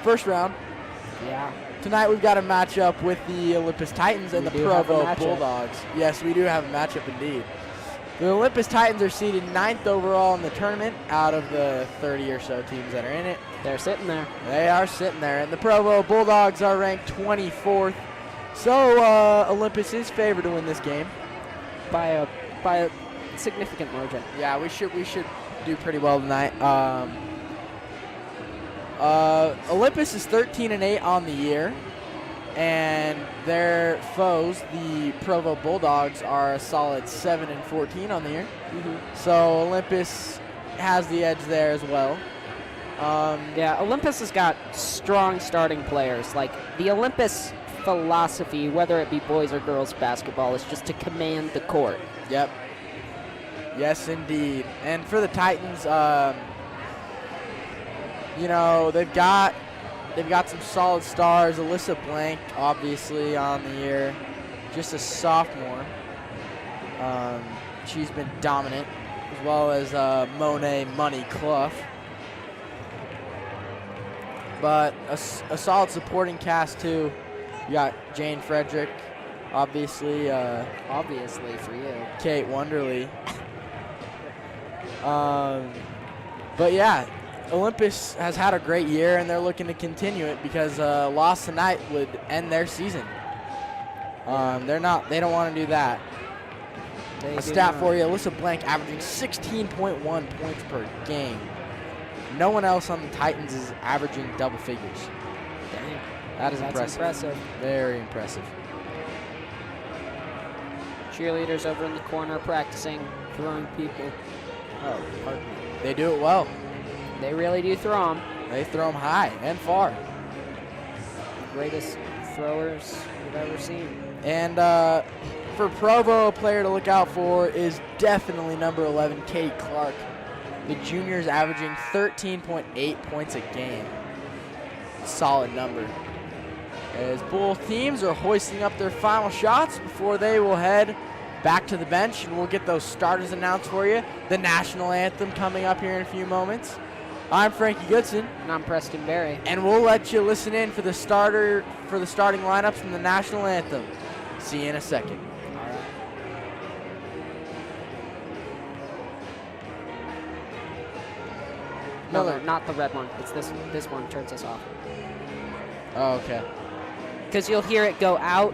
first round. Yeah. Tonight we've got a matchup with the Olympus Titans and the Provo Bulldogs. Yes, we do have a matchup indeed. The Olympus Titans are seeded 9th overall in the tournament out of the 30 or so teams that are in it. They're sitting there. They are sitting there. And the Provo Bulldogs are ranked 24th. So Olympus is favored to win this game. By a significant margin. Yeah, we should do pretty well tonight. Olympus is 13-8 on the year, and their foes, the Provo Bulldogs, are a solid 7-14 on the year. So Olympus has the edge there as well. Yeah, Olympus has got strong starting players. Like, the Olympus philosophy, whether it be boys or girls basketball, is just to command the court. Yep. Yes, indeed. And for the Titans, you know, they've got some solid stars. Alyssa Blank, obviously, on the year, just a sophomore. She's been dominant, as well as Monet Money Clough. But a solid supporting cast, too. You got Jane Frederick, obviously. Obviously for you. Kate Wonderly. But, yeah. Olympus has had a great year, and they're looking to continue it because a loss tonight would end their season. They don't want to do that. A stat for you: Alyssa Blank averaging 16.1 points per game. No one else on the Titans is averaging double figures. Dang. That's impressive. Very impressive. Cheerleaders over in the corner practicing throwing people. Oh, pardon me. They do it well. They really do throw them. They throw them high and far. The greatest throwers we've ever seen. And for Provo, a player to look out for is definitely number 11, Kate Clark. The junior's averaging 13.8 points a game. Solid number. As both teams are hoisting up their final shots before they will head back to the bench, and we'll get those starters announced for you. The national anthem coming up here in a few moments. I'm Frankie Goodson. And I'm Preston Berry. And we'll let you listen in for the starting lineups from the national anthem. See you in a second. All right. No, not the red one. It's this one turns us off. Oh, okay. Because you'll hear it go out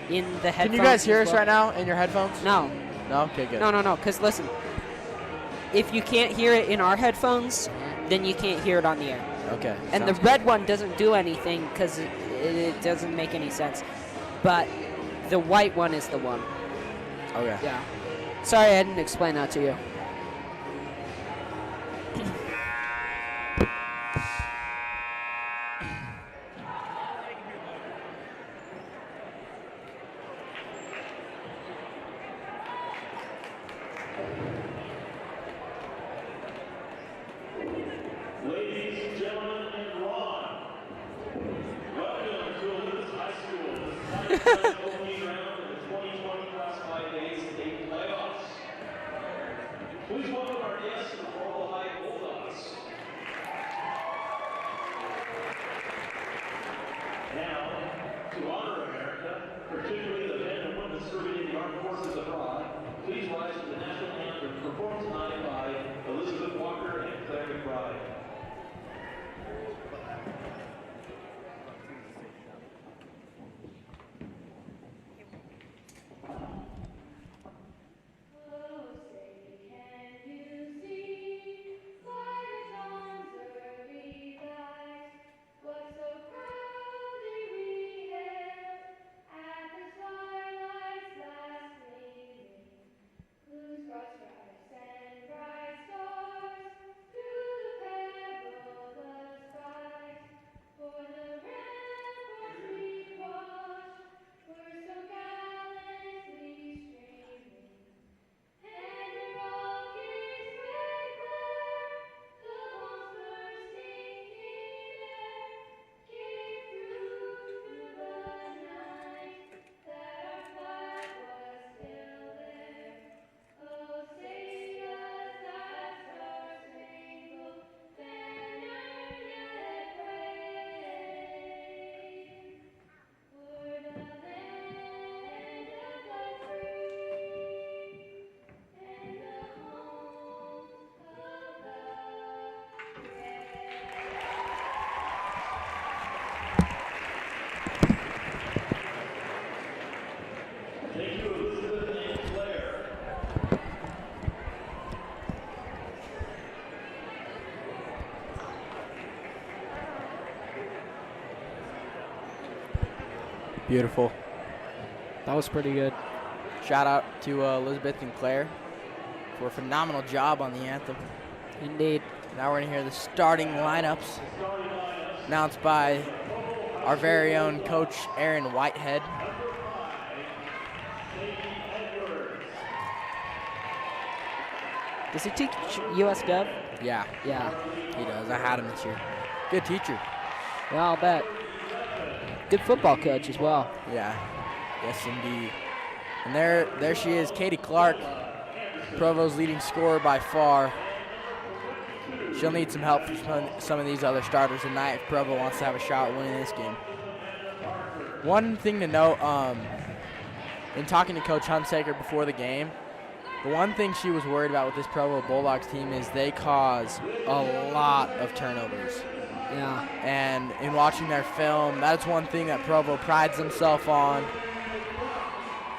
in the headphones. Can you guys hear us right now in your headphones? No. No? Okay, good. No. Because listen, if you can't hear it in our headphones, then you can't hear it on the air. Okay. And the red one doesn't do anything because it doesn't make any sense. But the white one is the one. Okay. Yeah. Sorry I didn't explain that to you. Please welcome our guests to the Provo High Bulldogs. Now, to honor America, particularly the men and women serving in the armed forces abroad, please rise to the national anthem performed tonight by Elizabeth Walker and Claire McBride. Bright stars through the Beautiful. That was pretty good. Shout out to Elizabeth and Claire for a phenomenal job on the anthem. Indeed. Now we're going to hear the starting lineups announced by our very own coach, Aaron Whitehead. Does he teach US Gov? Yeah, Yeah. he does. I had him this year. Good teacher. Yeah, I'll bet. Good football coach as well. Yeah, yes indeed. And there she is, Katie Clark, Provo's leading scorer by far. She'll need some help from some of these other starters tonight if Provo wants to have a shot at winning this game. One thing to note, in talking to Coach Hunsaker before the game, the one thing she was worried about with this Provo Bulldogs team is they cause a lot of turnovers. Yeah. And in watching their film, that's one thing that Provo prides themselves on,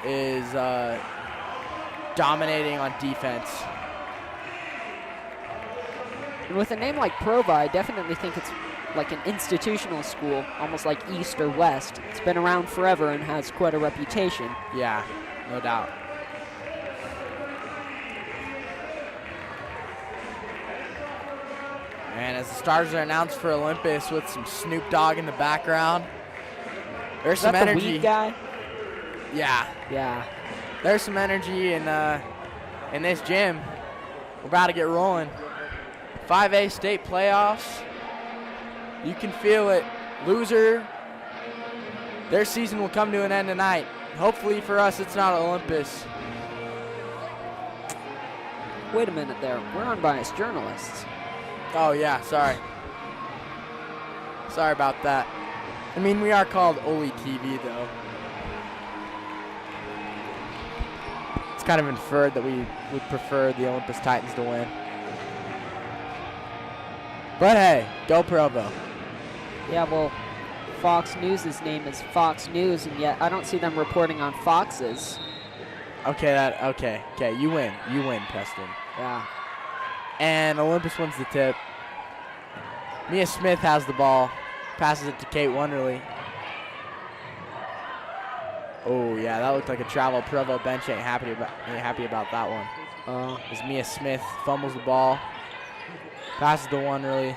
is dominating on defense. And with a name like Provo, I definitely think it's like an institutional school, almost like East or West. It's been around forever and has quite a reputation. Yeah, no doubt. And as the starters are announced for Olympus with some Snoop Dogg in the background, there's Is some that energy. the weed guy? Yeah, Yeah. there's some energy in this gym. We're about to get rolling. 5A state playoffs. You can feel it. Loser, their season will come to an end tonight. Hopefully for us, it's not Olympus. Wait a minute there. We're unbiased journalists. Oh, yeah, sorry. Sorry about that. I mean, we are called Oli TV, though. It's kind of inferred that we would prefer the Olympus Titans to win. But hey, go Provo. Yeah, well, Fox News' name is Fox News, and yet I don't see them reporting on Fox's. Okay, you win. You win, Preston. Yeah. And Olympus wins the tip. Mia Smith has the ball. Passes it to Kate Wonderly. Oh, yeah, that looked like a travel. Provo bench ain't happy about that one. As Mia Smith fumbles the ball. Passes to Wonderly.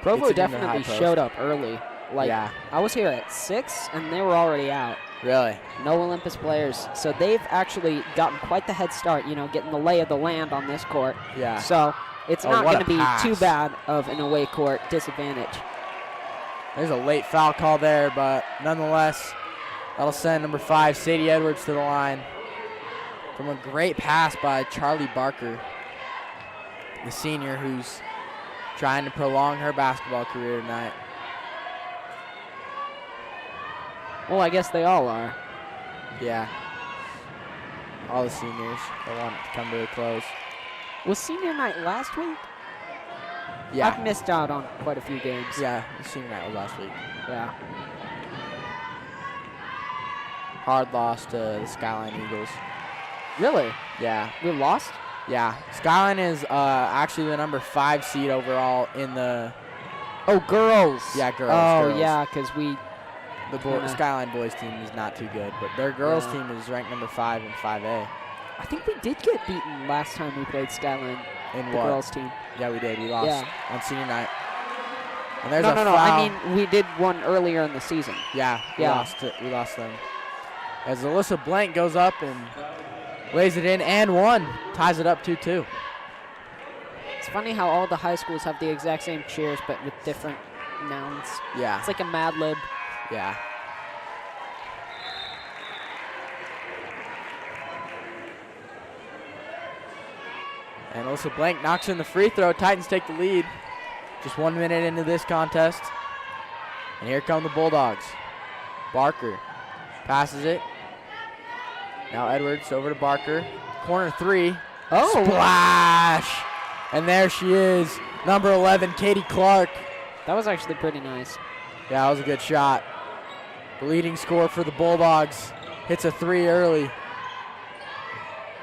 Provo definitely showed up early. Like, Yeah. I was here at 6, and they were already out. Really? No Olympus players. So they've actually gotten quite the head start, getting the lay of the land on this court. Yeah. So it's Oh, not what going a to be pass. too bad of an away court disadvantage. There's a late foul call there, but nonetheless, that'll send number 5, Sadie Edwards, to the line from a great pass by Charlie Barker, the senior who's trying to prolong her basketball career tonight. Well, I guess they all are. Yeah. All the seniors, they want it to come to a close. Was senior night last week? Yeah. I've missed out on quite a few games. Yeah, the senior night was last week. Yeah. Hard loss to the Skyline Eagles. Really? Yeah. We lost? Yeah. Skyline is actually the number 5 seed overall in the Oh, girls. girls. Oh, girls. yeah, because we. The Kinda. Skyline boys team is not too good, but their girls Yeah. team is ranked number 5 in 5A. I think we did get beaten last time we played Skyline, In the what? girls team. Yeah, we did. We lost Yeah. on senior night. And there's No. a foul. I mean, we did one earlier in the season. Yeah, we Yeah. lost it. We lost them. As Alyssa Blank goes up and lays it in and one, ties it up 2-2. It's funny how all the high schools have the exact same cheers, but with different nouns. Yeah. It's like a Mad Lib. Yeah. And Alyssa Blank knocks in the free throw. Titans take the lead. Just 1 minute into this contest. And here come the Bulldogs. Barker passes it. Now Edwards over to Barker. Corner 3. Oh. Splash! And there she is. Number 11, Katie Clark. That was actually pretty nice. Yeah, that was a good shot. The leading scorer for the Bulldogs hits a 3 early.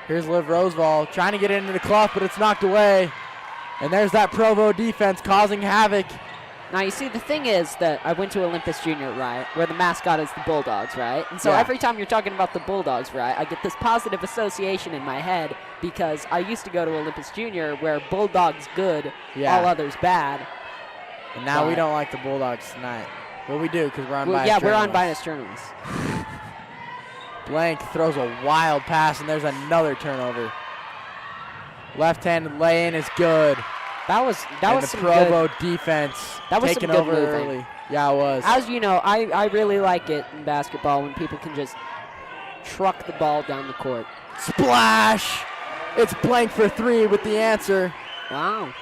Here's Liv Rosevall trying to get into the cloth, but it's knocked away. And there's that Provo defense causing havoc Now, you see, the thing is that I went to Olympus Junior, right, where the mascot is the Bulldogs, right? And so every time you're talking about the Bulldogs, right, I get this positive association in my head because I used to go to Olympus Junior where Bulldogs good, all others bad. And now we don't like the Bulldogs tonight. Well, we do because we're unbiased Yeah, journalists. we're unbiased journalists. Blank throws a wild pass, and there's another turnover. Left-handed lay-in is good. That was some Provo defense that was taking some good over moving. early. Yeah, it was. As you know, I really like it in basketball when people can just truck the ball down the court. Splash! It's Blank for 3 with the answer. Wow.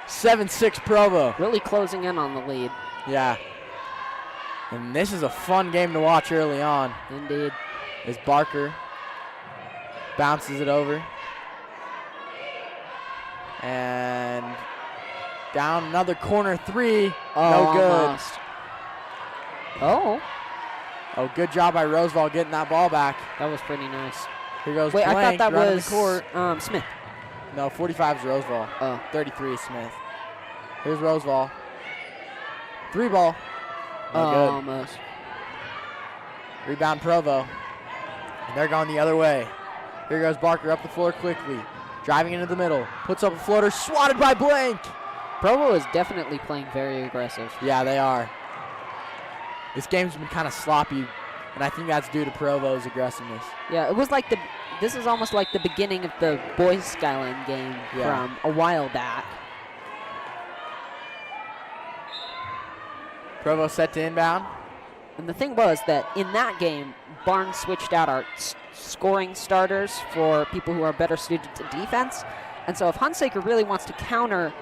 7-6 Provo. Really closing in on the lead. Yeah. And this is a fun game to watch early on. Indeed. As Barker bounces it over. And down another corner 3. No good. Almost. Oh, good job by Roosevelt getting that ball back. that was pretty nice. Here goes Wait, Blank I thought that running was the court. Smith. No, 45 is Roosevelt. Oh. 33 is Smith. Here's Roosevelt. 3 ball. No good. Almost. Rebound Provo. And they're going the other way. Here goes Barker up the floor quickly. Driving into the middle. Puts up a floater. Swatted by Blank. Provo is definitely playing very aggressive. Yeah, they are. This game's been kind of sloppy, and I think that's due to Provo's aggressiveness. Yeah, it was like this is almost like the beginning of the boys Skyline game from a while back. Provo set to inbound. And the thing was that in that game, Barnes switched out our scoring starters for people who are better suited to defense. And so if Hunsaker really wants to counter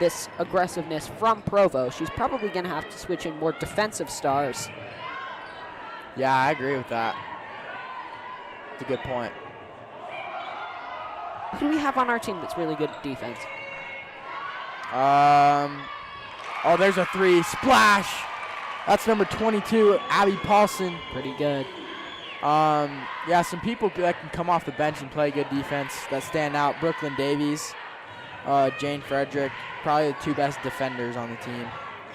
this aggressiveness from Provo, she's probably going to have to switch in more defensive stars. Yeah, I agree with that. It's a good point. Who do we have on our team that's really good at defense? Oh, there's a 3. Splash! That's number 22, Abby Paulson. Pretty good. Yeah, some people that can come off the bench and play good defense that stand out. Brooklyn Davies, Jane Frederick, probably the 2 best defenders on the team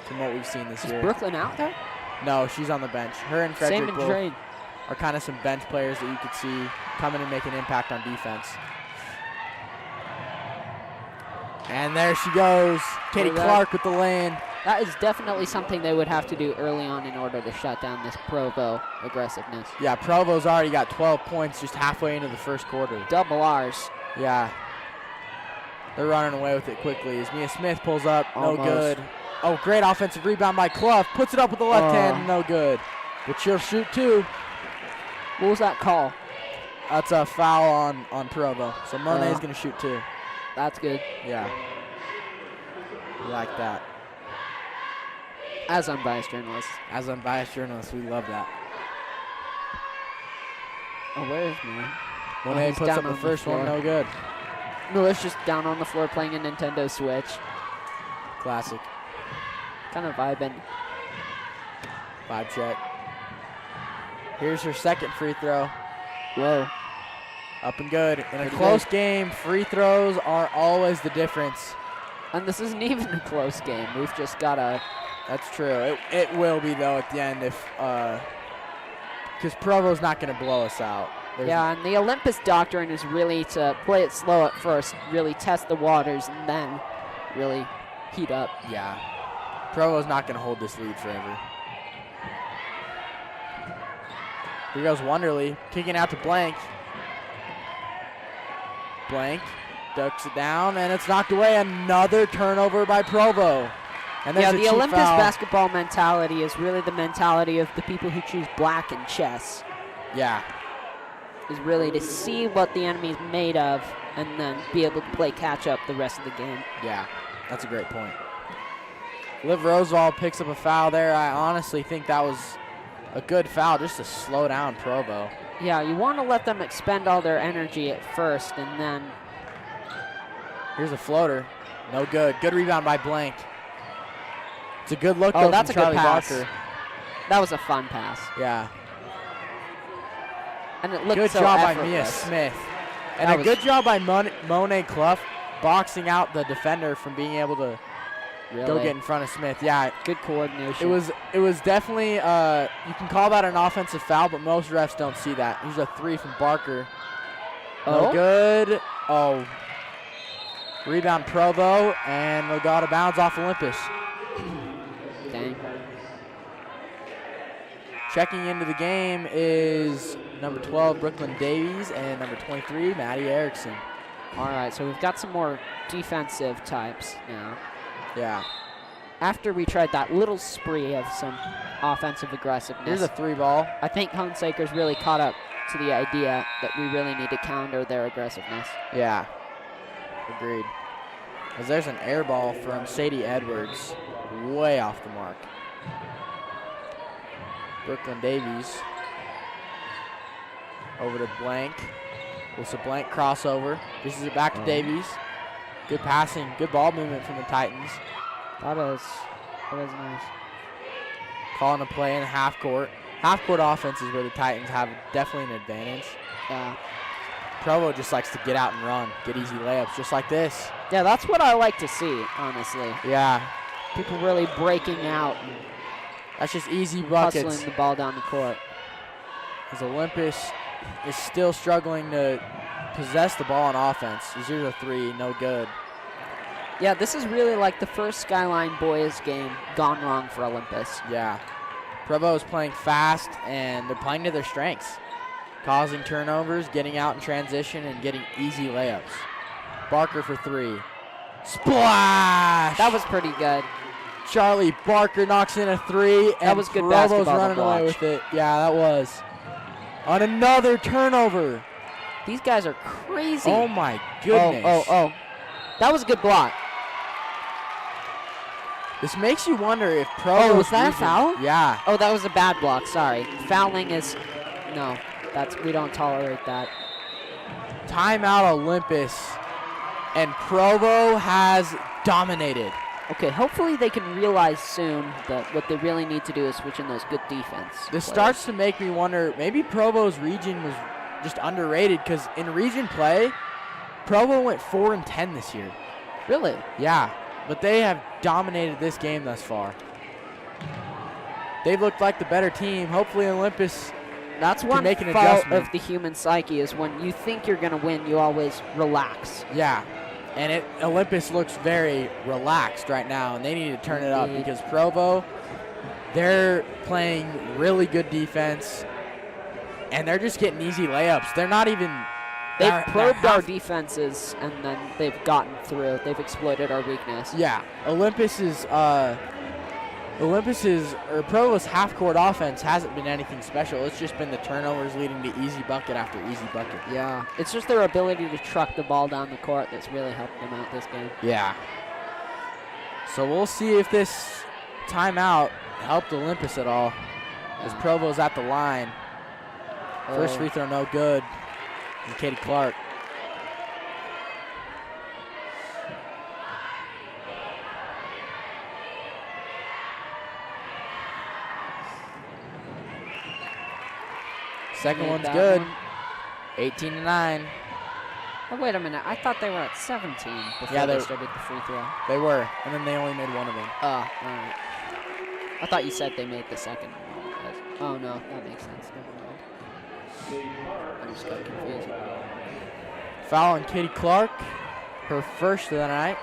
from what we've seen this year. Is Brooklyn out there? No, she's on the bench. Her and Frederick Same in both trade. are kind of some bench players that you could see coming and make an impact on defense. And there she goes. Katie Clark with the lane. That is definitely something they would have to do early on in order to shut down this Provo aggressiveness. Yeah, Provo's already got 12 points just halfway into the first quarter. Double R's. Yeah. They're running away with it quickly as Mia Smith pulls up. Almost. No good. Oh, great offensive rebound by Clough. Puts it up with the left hand. No good. But she'll shoot 2. What was that call? That's a foul on Provo. So Monet's going to shoot 2. That's good. Yeah. We like that. As unbiased journalists. As unbiased journalists, we love that. Oh, where is Monet? Monet he's puts down up the on the first one. floor. No good. Miller's just down on the floor playing a Nintendo Switch. Classic. Kind of vibing. 5 check. Here's her second free throw. Whoa. Up and good. In a Pretty close good. game, free throws are always the difference. And this isn't even a close game. We've just got a... That's true. It will be, though, at the end if because Provo's not going to blow us out. Yeah, and the Olympus doctrine is really to play it slow at first, really test the waters, and then really heat up. Yeah. Provo's not going to hold this lead forever. Here goes Wonderly, kicking out to Blank. Blank ducks it down, and it's knocked away. Another turnover by Provo. And Yeah, there's a the cheap Olympus foul. basketball mentality is really the mentality of the people who choose black in chess. Yeah. Is really to see what the enemy's made of and then be able to play catch up the rest of the game. Yeah, that's a great point. Liv Roosevelt picks up a foul there. I honestly think that was a good foul just to slow down Provo. Yeah, you want to let them expend all their energy at first and then... Here's a floater. No good. Good rebound by Blank. It's a good look, Oh, though, that's a from good Charlie pass. Barker. That was a fun pass. Yeah. And it looked Good so job by effortless. Mia Smith. And That a good job by Monet Clough boxing out the defender from being able to Really? go get in front of Smith. Yeah, Good coordination. it was definitely, you can call that an offensive foul, but most refs don't see that. Here's a 3 from Barker. No good. Oh. Rebound Provo, and they'll go out of bounds off Olympus. Dang. Checking into the game is number 12, Brooklyn Davies, and number 23, Maddie Erickson. All right, so we've got some more defensive types now. Yeah. After we tried that little spree of some offensive aggressiveness, Here's a 3 ball. I think Hunsaker's really caught up to the idea that we really need to counter their aggressiveness. Yeah. Agreed. As there's an air ball from Sadie Edwards, way off the mark. Brooklyn Davies over to Blank. It's a Blank crossover. This is it back to Davies. Good passing, good ball movement from the Titans. That is nice. Calling a play in the half court. Half court offense is where the Titans have definitely an advantage. Yeah. Provo just likes to get out and run, get easy layups just like this. Yeah, that's what I like to see, honestly. Yeah, People really breaking out and that's just easy buckets. hustling the ball down the court. As Olympus is still struggling to possess the ball on offense. 0-3, no good. Yeah, this is really like the first Skyline Boys game gone wrong for Olympus. Yeah. Provo is playing fast, and they're playing to their strengths, causing turnovers, getting out in transition, and getting easy layups. Barker for 3. Splash! That was pretty good. Charlie Barker knocks in a 3, and That was good Provo's basketball to running away watch. with it. Yeah, that was. On another turnover. These guys are crazy. Oh, my goodness. Oh. That was a good block. This makes you wonder if Provo's was that a region- foul? Yeah. Oh, that was a bad block. Sorry. Fouling is no. We don't tolerate that. Timeout Olympus, and Provo has dominated. Okay, hopefully they can realize soon that what they really need to do is switch in those good defense. This players. starts to make me wonder, maybe Provo's region was just underrated, because in region play, Provo went 4-10 this year. Really? Yeah, but they have dominated this game thus far. They've looked like the better team. Hopefully Olympus That's can one make an fault adjustment. of the human psyche is when you think you're going to win, you always relax. Yeah, and Olympus looks very relaxed right now, and they need to turn it up Indeed. because Provo, they're playing really good defense, and they're just getting easy layups. They're not even... They've they're probed our half- defenses, and then they've gotten through. They've exploited our weakness. Yeah, Provo's half-court offense hasn't been anything special. It's just been the turnovers leading to easy bucket after easy bucket. Yeah. It's just their ability to truck the ball down the court that's really helped them out this game. Yeah. So we'll see if this timeout helped Olympus at all, as Provo's at the line. First free throw no good. And Katie Clark. Second Made one's that good. one. 18-9. Oh, wait a minute. I thought they were at 17 before Yeah, they they- started the free throw. They were, and then they only made one of them. Oh, all right. I thought you said they made the second one. Oh, no. That makes sense. Never mind. I just got confused. Foul on Katie Clark, her first of the night.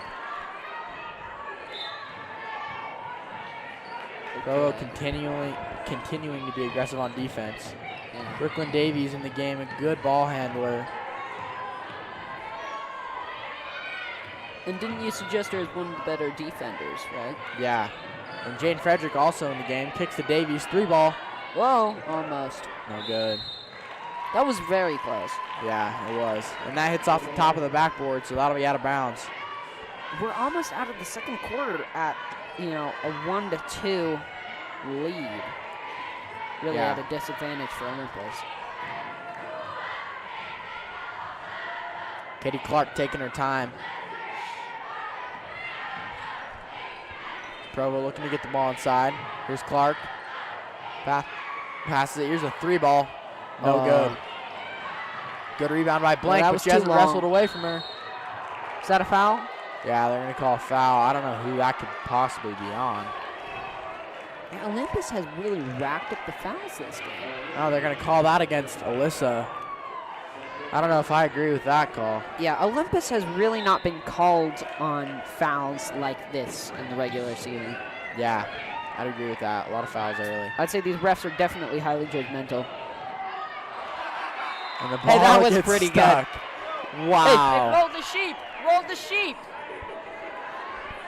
Provo continuing to be aggressive on defense. Yeah. Brooklyn Davies in the game, a good ball handler. And didn't you suggest her as one of the better defenders, right? Yeah. And Jane Frederick also in the game, kicks to Davies, 3-ball. Whoa, almost. No good. That was very close. Yeah, it was. And that hits off the top of the backboard, so that'll be out of bounds. We're almost out of the second quarter at, a 1-2 lead. Really Yeah. at a disadvantage for Olympus. Katie Clark taking her time. Provo looking to get the ball inside. Here's Clark. Passes it. Here's a 3-ball. No good. Good rebound by Blank, that but was she too hasn't long. wrestled away from her. Is that a foul? Yeah, they're going to call a foul. I don't know who that could possibly be on. Yeah, Olympus has really racked up the fouls this game. Oh, they're going to call that against Alyssa. I don't know if I agree with that call. Yeah, Olympus has really not been called on fouls like this in the regular season. Yeah, I'd agree with that. A lot of fouls early. I'd say these refs are definitely highly judgmental. And the ball Hey, that was gets pretty stuck. good. Wow. Hey, roll the sheep! Roll the sheep!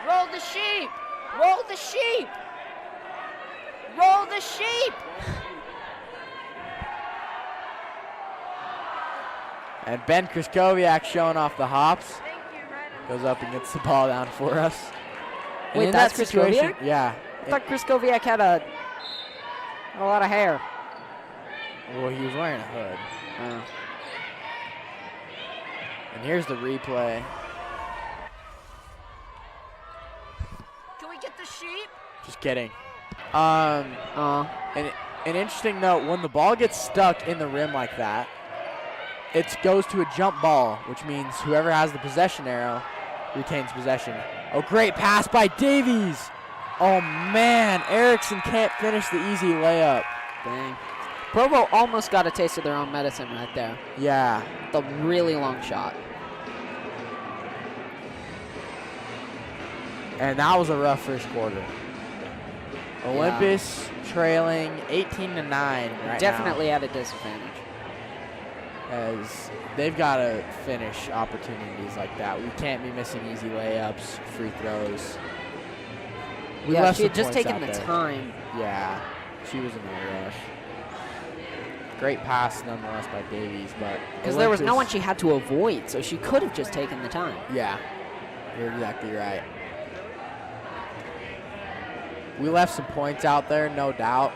Roll the sheep! Roll the sheep! Roll the sheep! And Ben Kraskowiak showing off the hops. Goes up and gets the ball down for us. And Wait, in that's that situation, Kraskowiak? yeah. I thought Kraskowiak had a lot of hair. Well, he was wearing a hood. And here's the replay. Can we get the sheep? Just kidding. An interesting note, when the ball gets stuck in the rim like that, it goes to a jump ball, which means whoever has the possession arrow retains possession. Oh, great pass by Davies. Oh, man. Erickson can't finish the easy layup. Dang. Provo almost got a taste of their own medicine right there. Yeah. The really long shot. And that was a rough first quarter. Olympus trailing 18-9 right Definitely at a disadvantage. As they've got to finish opportunities like that. We can't be missing easy layups, free throws. We Yeah, left she had some just points taken out the there. time. Yeah, she was in a rush. Great pass nonetheless by Davies, but Because there was no one Olympus- she had to avoid, so she could have just taken the time. Yeah, you're exactly right. We left some points out there, no doubt.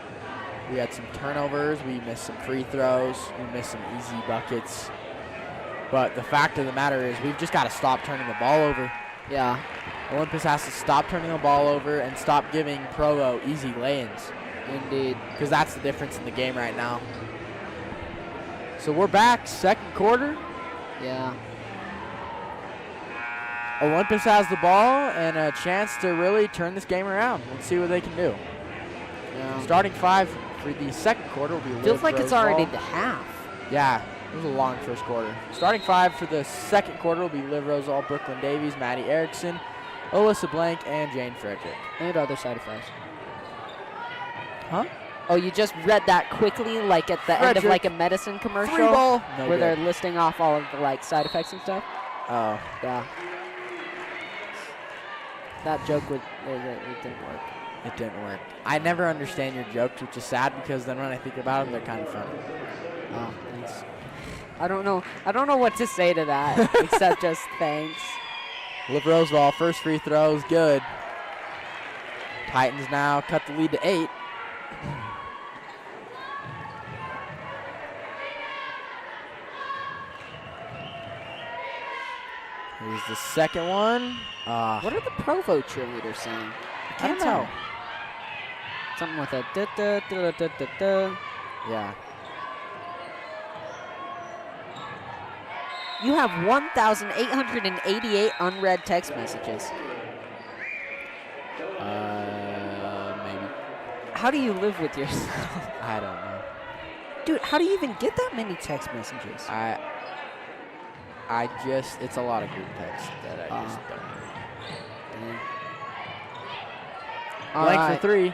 We had some turnovers. We missed some free throws. We missed some easy buckets. But the fact of the matter is we've just got to stop turning the ball over. Yeah. Olympus has to stop turning the ball over and stop giving Provo easy lay-ins. Indeed. Because that's the difference in the game right now. So we're back, second quarter. Yeah. Olympus has the ball and a chance to really turn this game around. Let's see what they can do. Yeah. Starting five for the second quarter will be Feels Liv like it's Rosewall. already the half. Yeah, it was a long first quarter. Starting five for the second quarter will be Liv Rosewall, Brooklyn Davies, Maddie Erickson, Alyssa Blank, and Jane Frederick. And other side effects. Huh? Oh, you just read that quickly, like at the end of Frederick. like a medicine commercial? Three ball. No where good. they're listing off all of the like side effects and stuff? Oh. Yeah. That joke it didn't work. It didn't work. I never understand your jokes, which is sad because then when I think about them, they're kind of funny. Oh, thanks. I don't know what to say to that except just thanks. Liv Rosewall, first free throw is good. Titans now cut the lead to 8. Here's the second one. What are the Provo cheerleaders saying? I don't know. Something with a da da da da da da. Yeah. You have 1,888 unread text messages. Maybe. How do you live with yourself? I don't know. Dude, how do you even get that many text messages? It's a lot of group text that I just don't know. Blank for 3.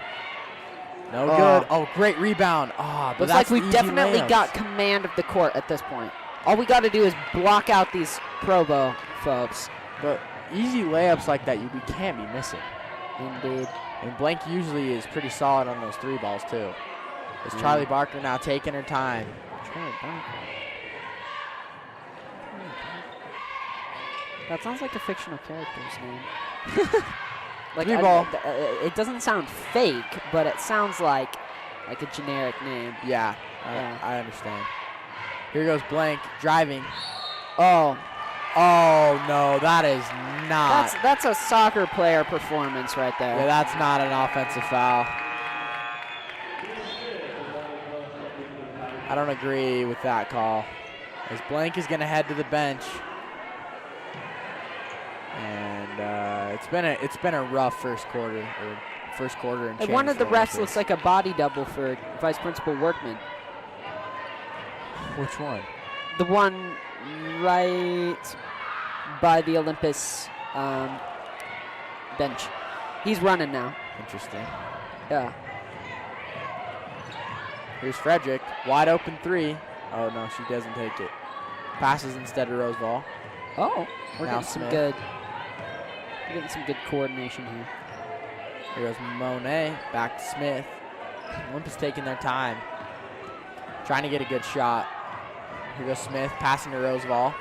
No good. Oh, great rebound. But Looks that's like we've easy definitely layups. got command of the court at this point. All we got to do is block out these Provo folks. But easy layups like that, we can't be missing. Indeed. And Blank usually is pretty solid on those 3 balls, too. It's Charlie Barker now taking her time. Charlie Barker. That sounds like a fictional character's name. Like 3 ball. It doesn't sound fake, but it sounds like a generic name. Yeah, Yeah. I understand. Here goes Blank driving. Oh, No, that is not. that's a soccer player performance right there. Yeah, that's not an offensive foul. I don't agree with that call. As Blank is going to head to the bench. And And it's been a rough first quarter and change One of the for refs Olympus. looks like a body double for Vice Principal Workman. Which one? The one right by the Olympus bench. He's running now. Interesting. Yeah. Here's Frederick, wide open three. Oh no, she doesn't take it. Passes instead of Rosevall. Oh, we're Now getting some Smith. good. We're getting some good coordination here. Here goes Monet, back to Smith. Olympus taking their time, trying to get a good shot. Here goes Smith, passing to Rosevall.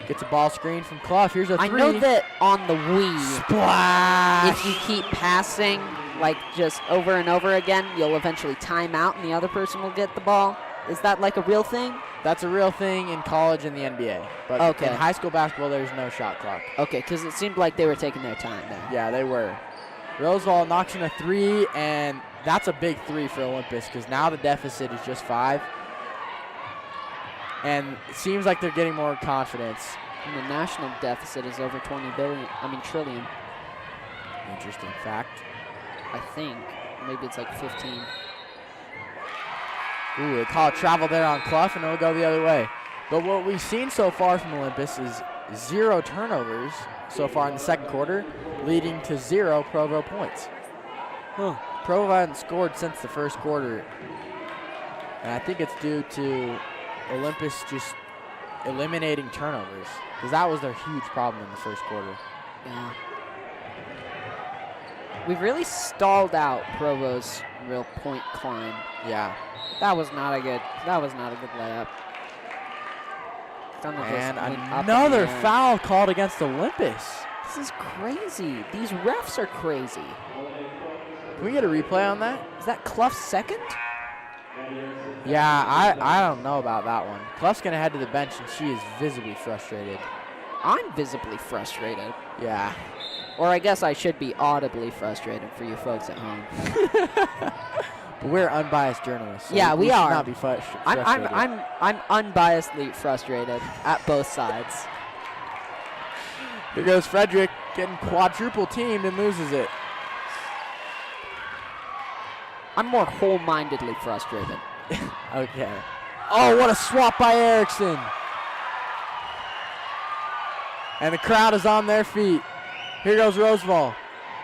Gets a ball screen from Clough. Here's a three. I know that on the Wii, Splash! if you keep passing like just over and over again, you'll eventually time out and the other person will get the ball. Is that like a real thing? That's a real thing in college and the NBA. But Okay. in high school basketball, there's no shot clock. Okay, because it seemed like they were taking their time there. Yeah, they were. Rosevall knocks in a three, and that's a big three for Olympus because now the deficit is just 5. And it seems like they're getting more confidence. And the national deficit is over 20 billion. I mean trillion. Interesting fact. I think maybe it's like 15. Ooh, they call it travel there on Clough, and it'll go the other way. But what we've seen so far from Olympus is 0 turnovers so far in the second quarter, leading to 0 Provo points. Provo hasn't scored since the first quarter, and I think it's due to Olympus just eliminating turnovers, because that was their huge problem in the first quarter. Yeah. We've really stalled out Provo's real point climb. Yeah. That was not a good layup. Thunder just And went up in another the air. foul called against Olympus. This is crazy. These refs are crazy. Can we get a replay on that? Is that Clough's second? Yeah, I don't know about that one. Clough's going to head to the bench, and she is visibly frustrated. I'm visibly frustrated. Yeah. Or I guess I should be audibly frustrated for you folks at home. But we're unbiased journalists. So Yeah, we should are. not be frustrated. I'm unbiasedly frustrated at both sides. Here goes Frederick, getting quadruple teamed and loses it. I'm more whole-mindedly frustrated. Okay. Oh, what a swap by Erickson. And the crowd is on their feet. Here goes Rosevall.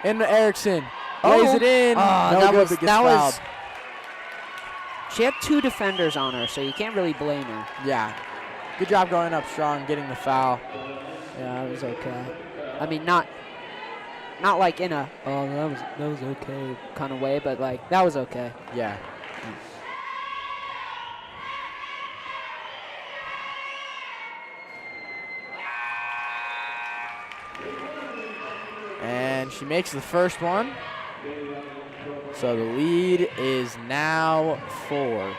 Into Erickson. Lays it in. No that good, was but gets that fouled. was. She had 2 defenders on her, so you can't really blame her. Yeah. Good job going up strong, getting the foul. Yeah, it was okay. I mean, not like in a that was okay kind of way, but like that was okay. Yeah. And she makes the first one. So the lead is now 4.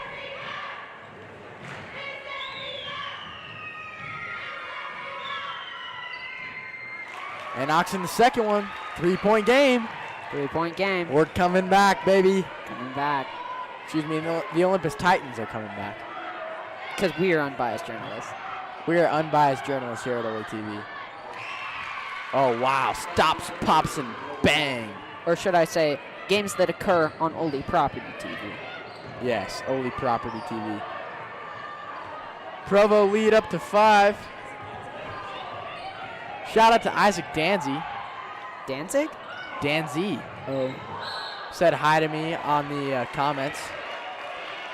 And knocks in the second one. 3-point game. 3-point game. We're coming back, baby. Coming back. Excuse me, the Olympus Titans are coming back. Because we are unbiased journalists. We are unbiased journalists here at OLTV. Oh, wow. Stops, pops, and bang. Or should I say, games that occur on Oli Property TV. Yes, Oli Property TV. Provo lead up to 5. Shout out to Isaac Danzy. Danzig? Danzy. Oh. Said hi to me on the comments.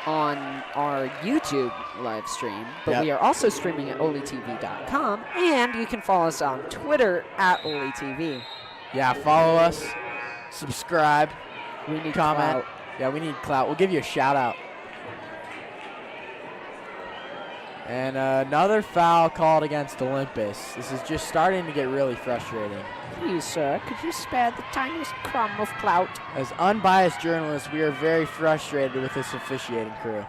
On our YouTube live stream, but Yep. we are also streaming at olitv.com, and you can follow us on Twitter at olitv. Yeah, follow us. Subscribe. We need Comment. clout. Yeah, we need clout. We'll give you a shout out. And another foul called against Olympus. This is just starting to get really frustrating. Please, sir, could you spare the tiniest crumb of clout? As unbiased journalists, we are very frustrated with this officiating crew.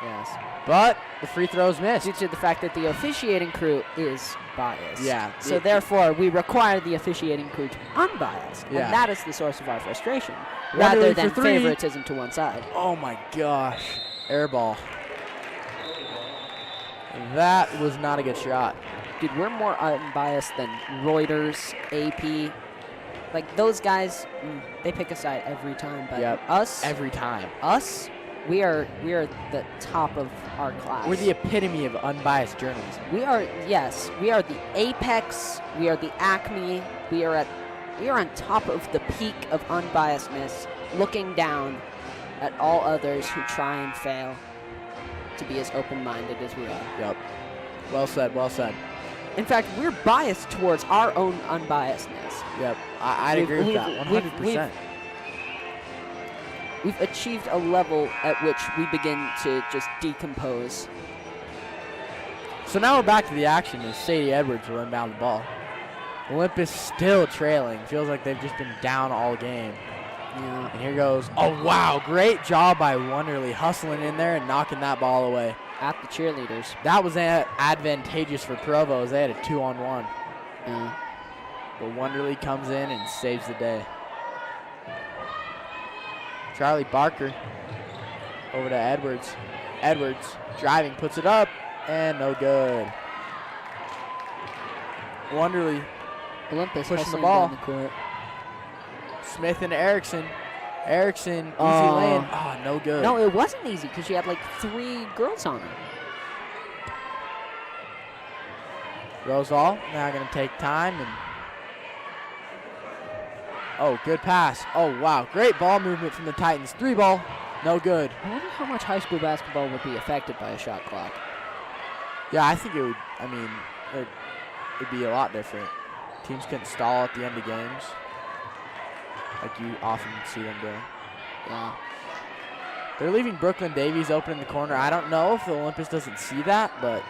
Yes. But the free throw's missed. Due to the fact that the officiating crew is biased. Yeah. So therefore, we require the officiating crew to be unbiased. Yeah. And that is the source of our frustration, Wonderly rather for than 3. favoritism to one side. Oh my gosh. Air ball. That was not a good shot. dude, we're more unbiased than Reuters, AP. Like, those guys, they pick a side every time. But us, every time. Us, we are the top of our class. We're the epitome of unbiased journalism. We are, yes, we are the apex. We are the acme. We are on top of the peak of unbiasedness, looking down at all others who try and fail to be as open-minded as we are. Yep. Well said, well said. In fact, we're biased towards our own unbiasedness. Yep, I'd agree with that 100%. We've achieved a level at which we begin to just decompose. So now we're back to the action as Sadie Edwards will inbound the ball. Olympus still trailing. Feels like they've just been down all game. Yeah. And here goes. Oh, wow. Great job by Wonderly hustling in there and knocking that ball away. At the cheerleaders. That was advantageous for Provo as they had a 2-on-1. Yeah. But Wonderly comes in and saves the day. Charlie Barker over to Edwards. Edwards driving, puts it up, and no good. Wonderly Olympus pushing the ball. Down the court. Smith and Erickson. Erickson, easy lane. Oh, no good. No, it wasn't easy because she had like 3 girls on her. Rosal now going to take time. And oh, good pass. Oh, wow. Great ball movement from the Titans. 3 ball. No good. I wonder how much high school basketball would be affected by a shot clock. Yeah, I think it would. I mean, it'd be a lot different. Teams couldn't stall at the end of games like you often see them doing. Yeah. They're leaving Brooklyn Davies open in the corner. I don't know if the Olympus doesn't see that, but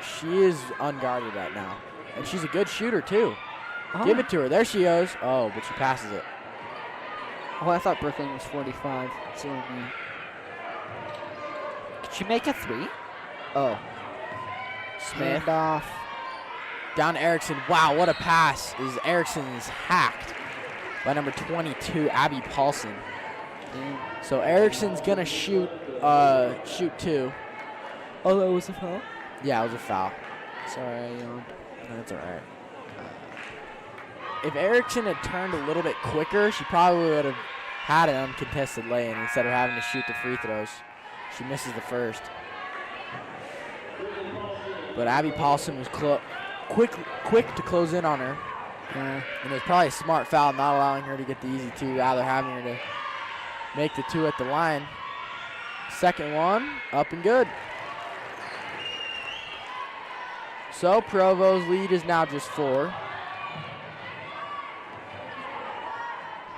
she is unguarded right now. And she's a good shooter, too. Oh. Give it to her. There she goes. Oh, but she passes it. Oh, I thought Brooklyn was 45. So, could she make a 3? Oh. Smith. Off. Down to Erickson. Wow, what a pass. Erickson is hacked by number 22, Abby Paulson. So Erickson's going to shoot 2. Oh, that was a foul? Yeah, it was a foul. Sorry, I yawned. No, that's all right. If Erickson had turned a little bit quicker, she probably would have had an uncontested lane instead of having to shoot the free throws. She misses the first. But Abby Paulson was quick to close in on her. Yeah. And it was probably a smart foul not allowing her to get the easy 2, rather having her to make the 2 at the line. Second one, up and good. So Provo's lead is now just 4.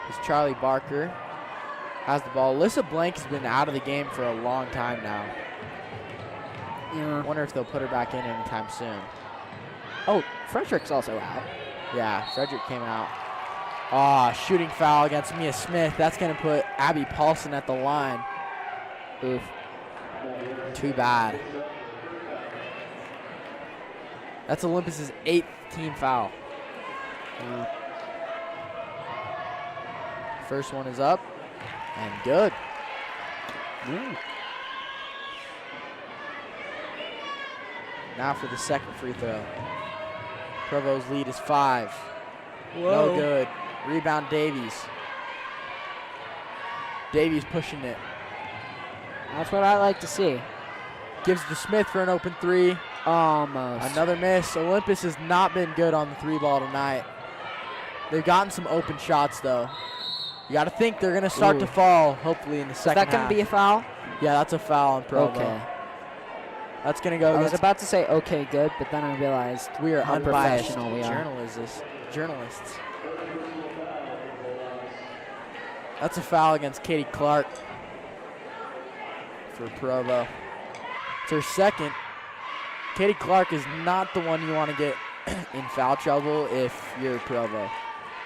As Charlie Barker has the ball. Alyssa Blank has been out of the game for a long time now. Yeah. I wonder if they'll put her back in anytime soon. Oh, Frederick's also out. Yeah, Frederick came out. Ah, shooting foul against Mia Smith. That's going to put Abby Paulson at the line. Oof. Too bad. That's Olympus's 8th team foul. First one is up and good. Now for the second free throw. Provo's lead is 5. Whoa. No good. Rebound Davies. Davies pushing it. That's what I like to see. Gives to Smith for an open 3. Almost. Another miss. Olympus has not been good on the 3 ball tonight. They've gotten some open shots, though. You got to think they're going to start to fall, hopefully, in the second half. Is that going to be a foul? Yeah, that's a foul on Provo. Okay. That's going to go. I was about to say, okay, good, but then I realized we are how unbiased professional we are. Journalists. That's a foul against Katie Clark for Provo. It's her second. Katie Clark is not the one you want to get in foul trouble if you're Provo.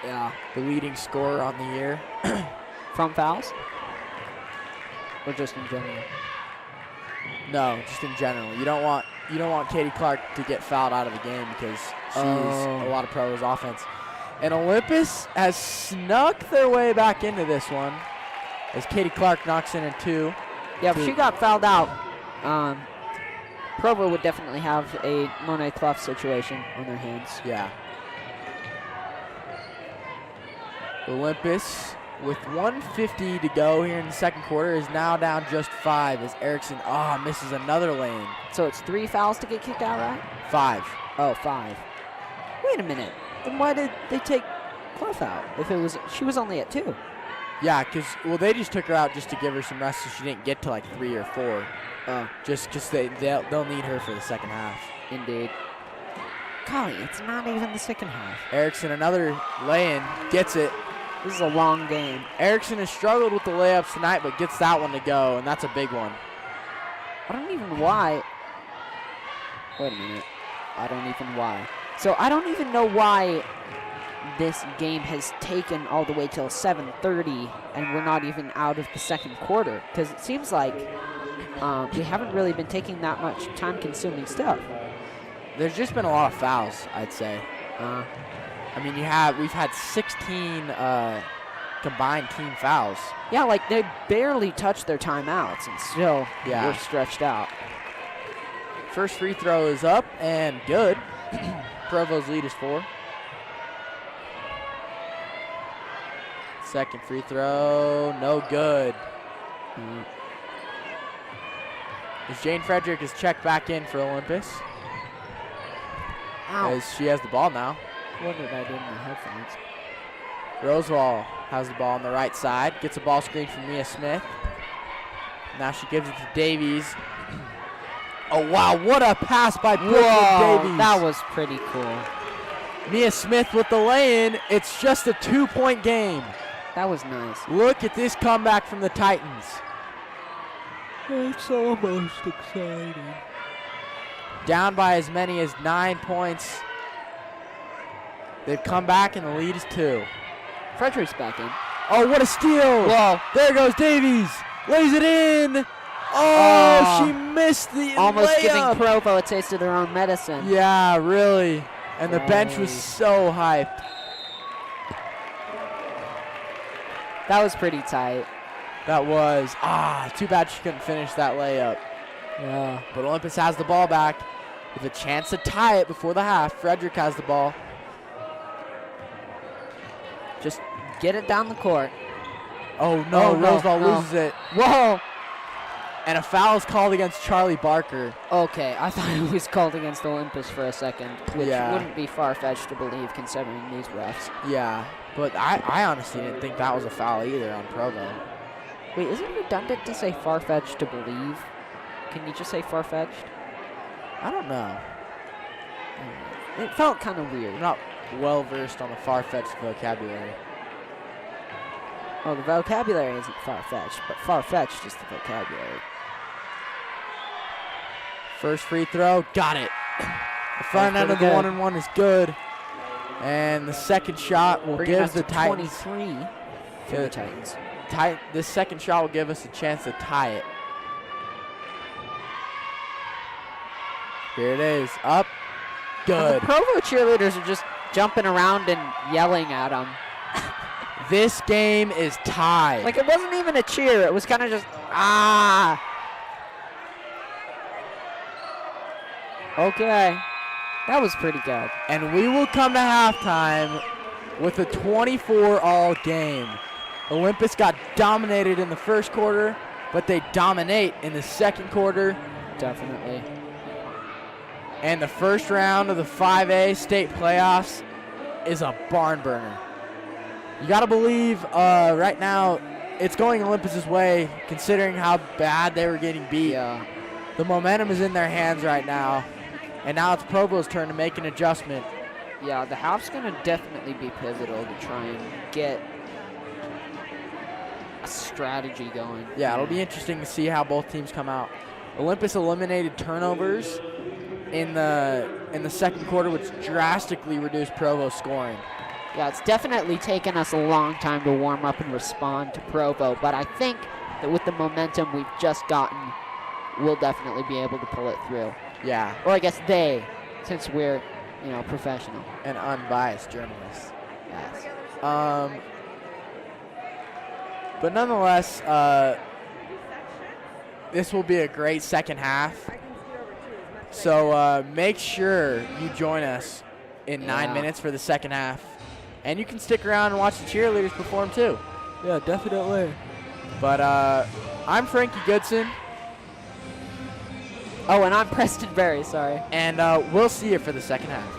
Yeah. The leading scorer on the year. From fouls? Or just in general? No, just in general. You don't want Katie Clark to get fouled out of the game because she's a lot of Provo's offense. And Olympus has snuck their way back into this one as Katie Clark knocks in a 2. Yeah, but she got fouled out. Provo would definitely have a Monet Clough situation on their hands. Yeah. Olympus, with 1:50 to go here in the second quarter, is now down just 5 as Erickson misses another lane. So it's 3 fouls to get kicked out, right? 5. Oh, 5. Wait a minute. Then why did they take Clough out? If she was only at 2. Yeah, because they just took her out just to give her some rest so she didn't get to like 3 or 4. Just they'll need her for the second half. Indeed. Golly, it's not even the second half. Erickson, another lay-in, gets it. This is a long game. Erickson has struggled with the layups tonight, but gets that one to go, and that's a big one. I don't even why. Wait a minute. I don't even why. So I don't even know why this game has taken all the way till 7:30, and we're not even out of the second quarter, because it seems like we haven't really been taking that much time-consuming stuff. There's just been a lot of fouls, I'd say. I mean, we've had 16 combined team fouls. Yeah, like they barely touched their timeouts, and still we're stretched out. First free throw is up and good. Provo's lead is 4. Second free throw, no good. As Jane Frederick is checked back in for Olympus. Ow. As she has the ball now. What did I do in my headphones? Rosewall has the ball on the right side. Gets a ball screen from Mia Smith. Now she gives it to Davies. Oh, wow, what a pass by Brooklyn Davies. That was pretty cool. Mia Smith with the lay-in. It's just a 2-point game. That was nice. Look at this comeback from the Titans. It's almost exciting. Down by as many as 9 points. They've come back and the lead is 2. Frederick's back in. Oh, what a steal. Whoa. There goes Davies. Lays it in. Oh, she missed the almost layup. Giving Provo a taste of their own medicine. Yeah, really. And the bench was so hyped. That was pretty tight. That was. Too bad she couldn't finish that layup. Yeah. But Olympus has the ball back with a chance to tie it before the half. Frederick has the ball. Just get it down the court. Oh, no. Rosewall no. loses it. Whoa. And a foul is called against Charlie Barker. Okay, I thought it was called against Olympus for a second, which Yeah. wouldn't be far-fetched to believe considering these refs. Yeah, but I honestly didn't think that was a foul either on Provo. Wait, is it redundant to say far-fetched to believe? Can you just say far-fetched? I don't know. It felt kind of weird. I'm not well-versed on the far-fetched vocabulary. Oh, the vocabulary isn't far-fetched, but far-fetched is the vocabulary. First free throw, got it. The front end of the good. 1-and-1 is good. And the second shot will Bringing give us the to Titans. 23 for the Titans. This second shot will give us a chance to tie it. Here it is, up, And the good. Provo cheerleaders are just jumping around and yelling at them. This game is tied. Like, it wasn't even a cheer. It was kind of just, ah. Okay. That was pretty good. And we will come to halftime with a 24-all game. Olympus got dominated in the first quarter, but they dominate in the second quarter. Definitely. And the first round of the 5A state playoffs is a barn burner. You got to believe right now it's going Olympus's way, considering how bad they were getting beat. Yeah. The momentum is in their hands right now. And now it's Provo's turn to make an adjustment. Yeah, the half's going to definitely be pivotal to try and get a strategy going. Yeah, it'll be interesting to see how both teams come out. Olympus eliminated turnovers in the second quarter, which drastically reduced Provo's scoring. Yeah, it's definitely taken us a long time to warm up and respond to Provo, but I think that with the momentum we've just gotten, we'll definitely be able to pull it through. Yeah, Or I guess they, since we're, professional. and unbiased journalists. Yes. But nonetheless, this will be a great second half. So make sure you join us in 9 Yeah. minutes for the second half. And you can stick around and watch the cheerleaders perform too. Yeah, definitely. But I'm Frankie Goodson, Oh, and I'm Preston Berry, sorry. and we'll see you for the second half.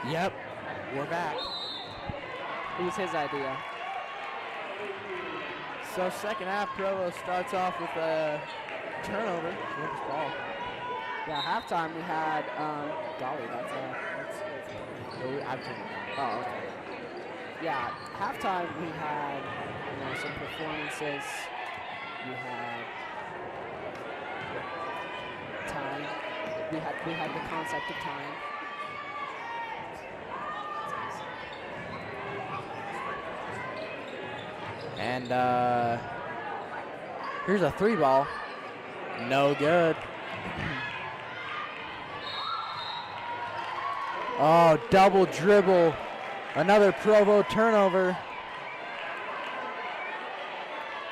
Yep, we're back. It was his idea. So second half, Provo starts off with a turnover. Olympus ball. Yeah, halftime we had, golly, that's I'm turning it down. oh, okay. Yeah, halftime we had, some performances. We had time. We had the concept of time. And here's a 3 ball. No good. Oh, double dribble. Another Provo turnover.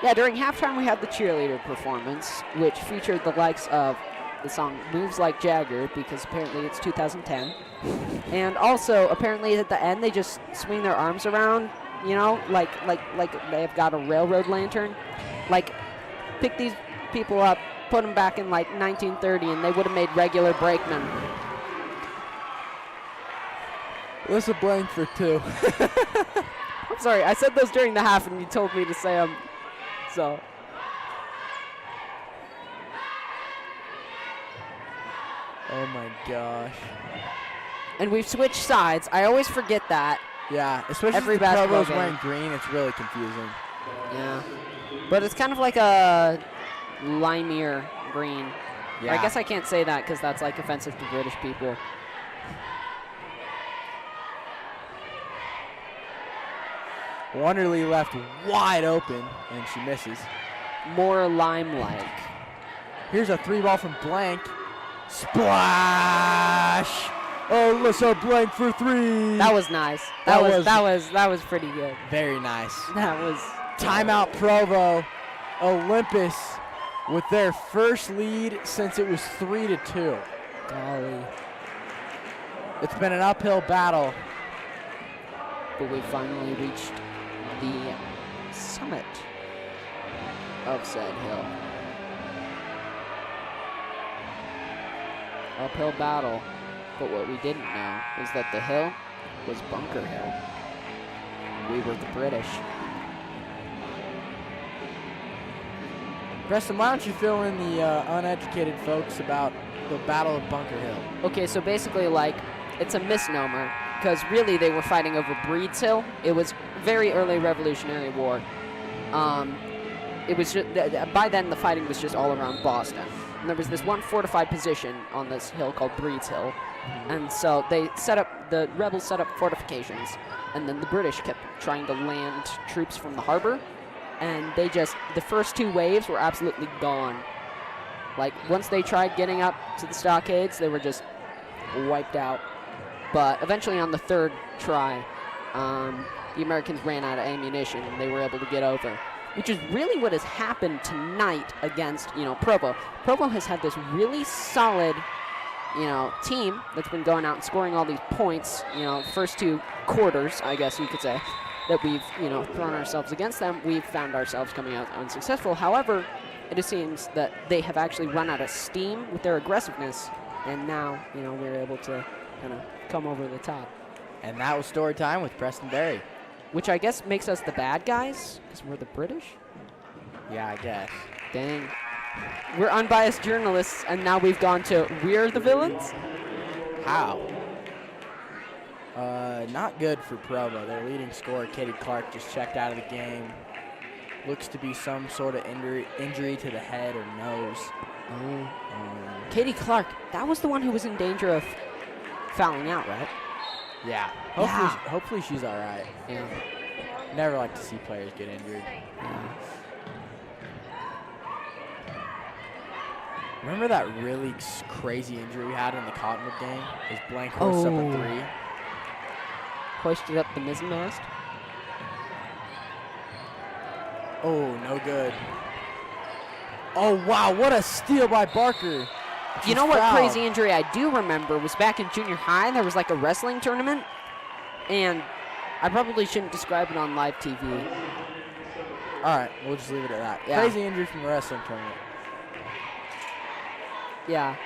Yeah, during halftime we had the cheerleader performance, which featured the likes of the song Moves Like Jagger, because apparently it's 2010. And also, apparently at the end, they just swing their arms around, like they've got a railroad lantern. Like, pick these people up, put them back in like 1930, and they would have made regular brakemen. What's a blank for 2? I'm sorry, I said those during the half, and you told me to say them, so. Oh my gosh. And we've switched sides. I always forget that. Yeah, especially Every if the basketball Provo's game. wearing green, it's really confusing. Yeah. But it's kind of like a limier green. Yeah. I guess I can't say that because that's like offensive to British people. Wonderly left wide open, and she misses. More lime-like. Here's a 3 ball from Blank. Splash! Alyssa Blank for 3. That was nice. That was pretty good. Very nice. That was Timeout Provo. Olympus with their first lead since it was 3-2. golly. It's been an uphill battle. But we finally reached the summit of said hill. Uphill battle. But what we didn't know was that the hill was Bunker Hill. We were the British. Preston, why don't you fill in the uneducated folks about the Battle of Bunker Hill? Okay, so basically, like, it's a misnomer, because really they were fighting over Breed's Hill. It was very early Revolutionary War. It was just, by then the fighting was just all around Boston. And there was this one fortified position on this hill called Breed's Hill. And so the rebels set up fortifications, and then the British kept trying to land troops from the harbor, and the first 2 waves were absolutely gone. Like, once they tried getting up to the stockades, they were just wiped out. But eventually on the 3rd try, the Americans ran out of ammunition, and they were able to get over, which is really what has happened tonight against, Provo. Provo has had this really solid, team that's been going out and scoring all these points, first 2 quarters, I guess you could say, that we've, thrown ourselves against them. We've found ourselves coming out unsuccessful. However, it seems that they have actually run out of steam with their aggressiveness, and now, we're able to kind of come over the top. And that was story time with Preston Berry. Which I guess makes us the bad guys, because we're the British? Yeah, I guess. Dang. We're unbiased journalists, and now we've gone to we're the villains? How? Not good for Provo. Their leading scorer, Katie Clark, just checked out of the game. Looks to be some sort of injury to the head or nose. Katie Clark, that was the one who was in danger of fouling out, right? Yeah. Hopefully she's all right. Yeah. Never like to see players get injured. Yeah. Remember that really crazy injury we had in the Cottonwood game? His blank hoist up a 3. Hoisted up the mizzen-mast. Oh, no good. Oh, wow, what a steal by Barker. You know what crazy injury I do remember was back in junior high. There was like a wrestling tournament, and I probably shouldn't describe it on live TV. All right, we'll just leave it at that. Yeah. Crazy injury from the wrestling tournament. Yeah.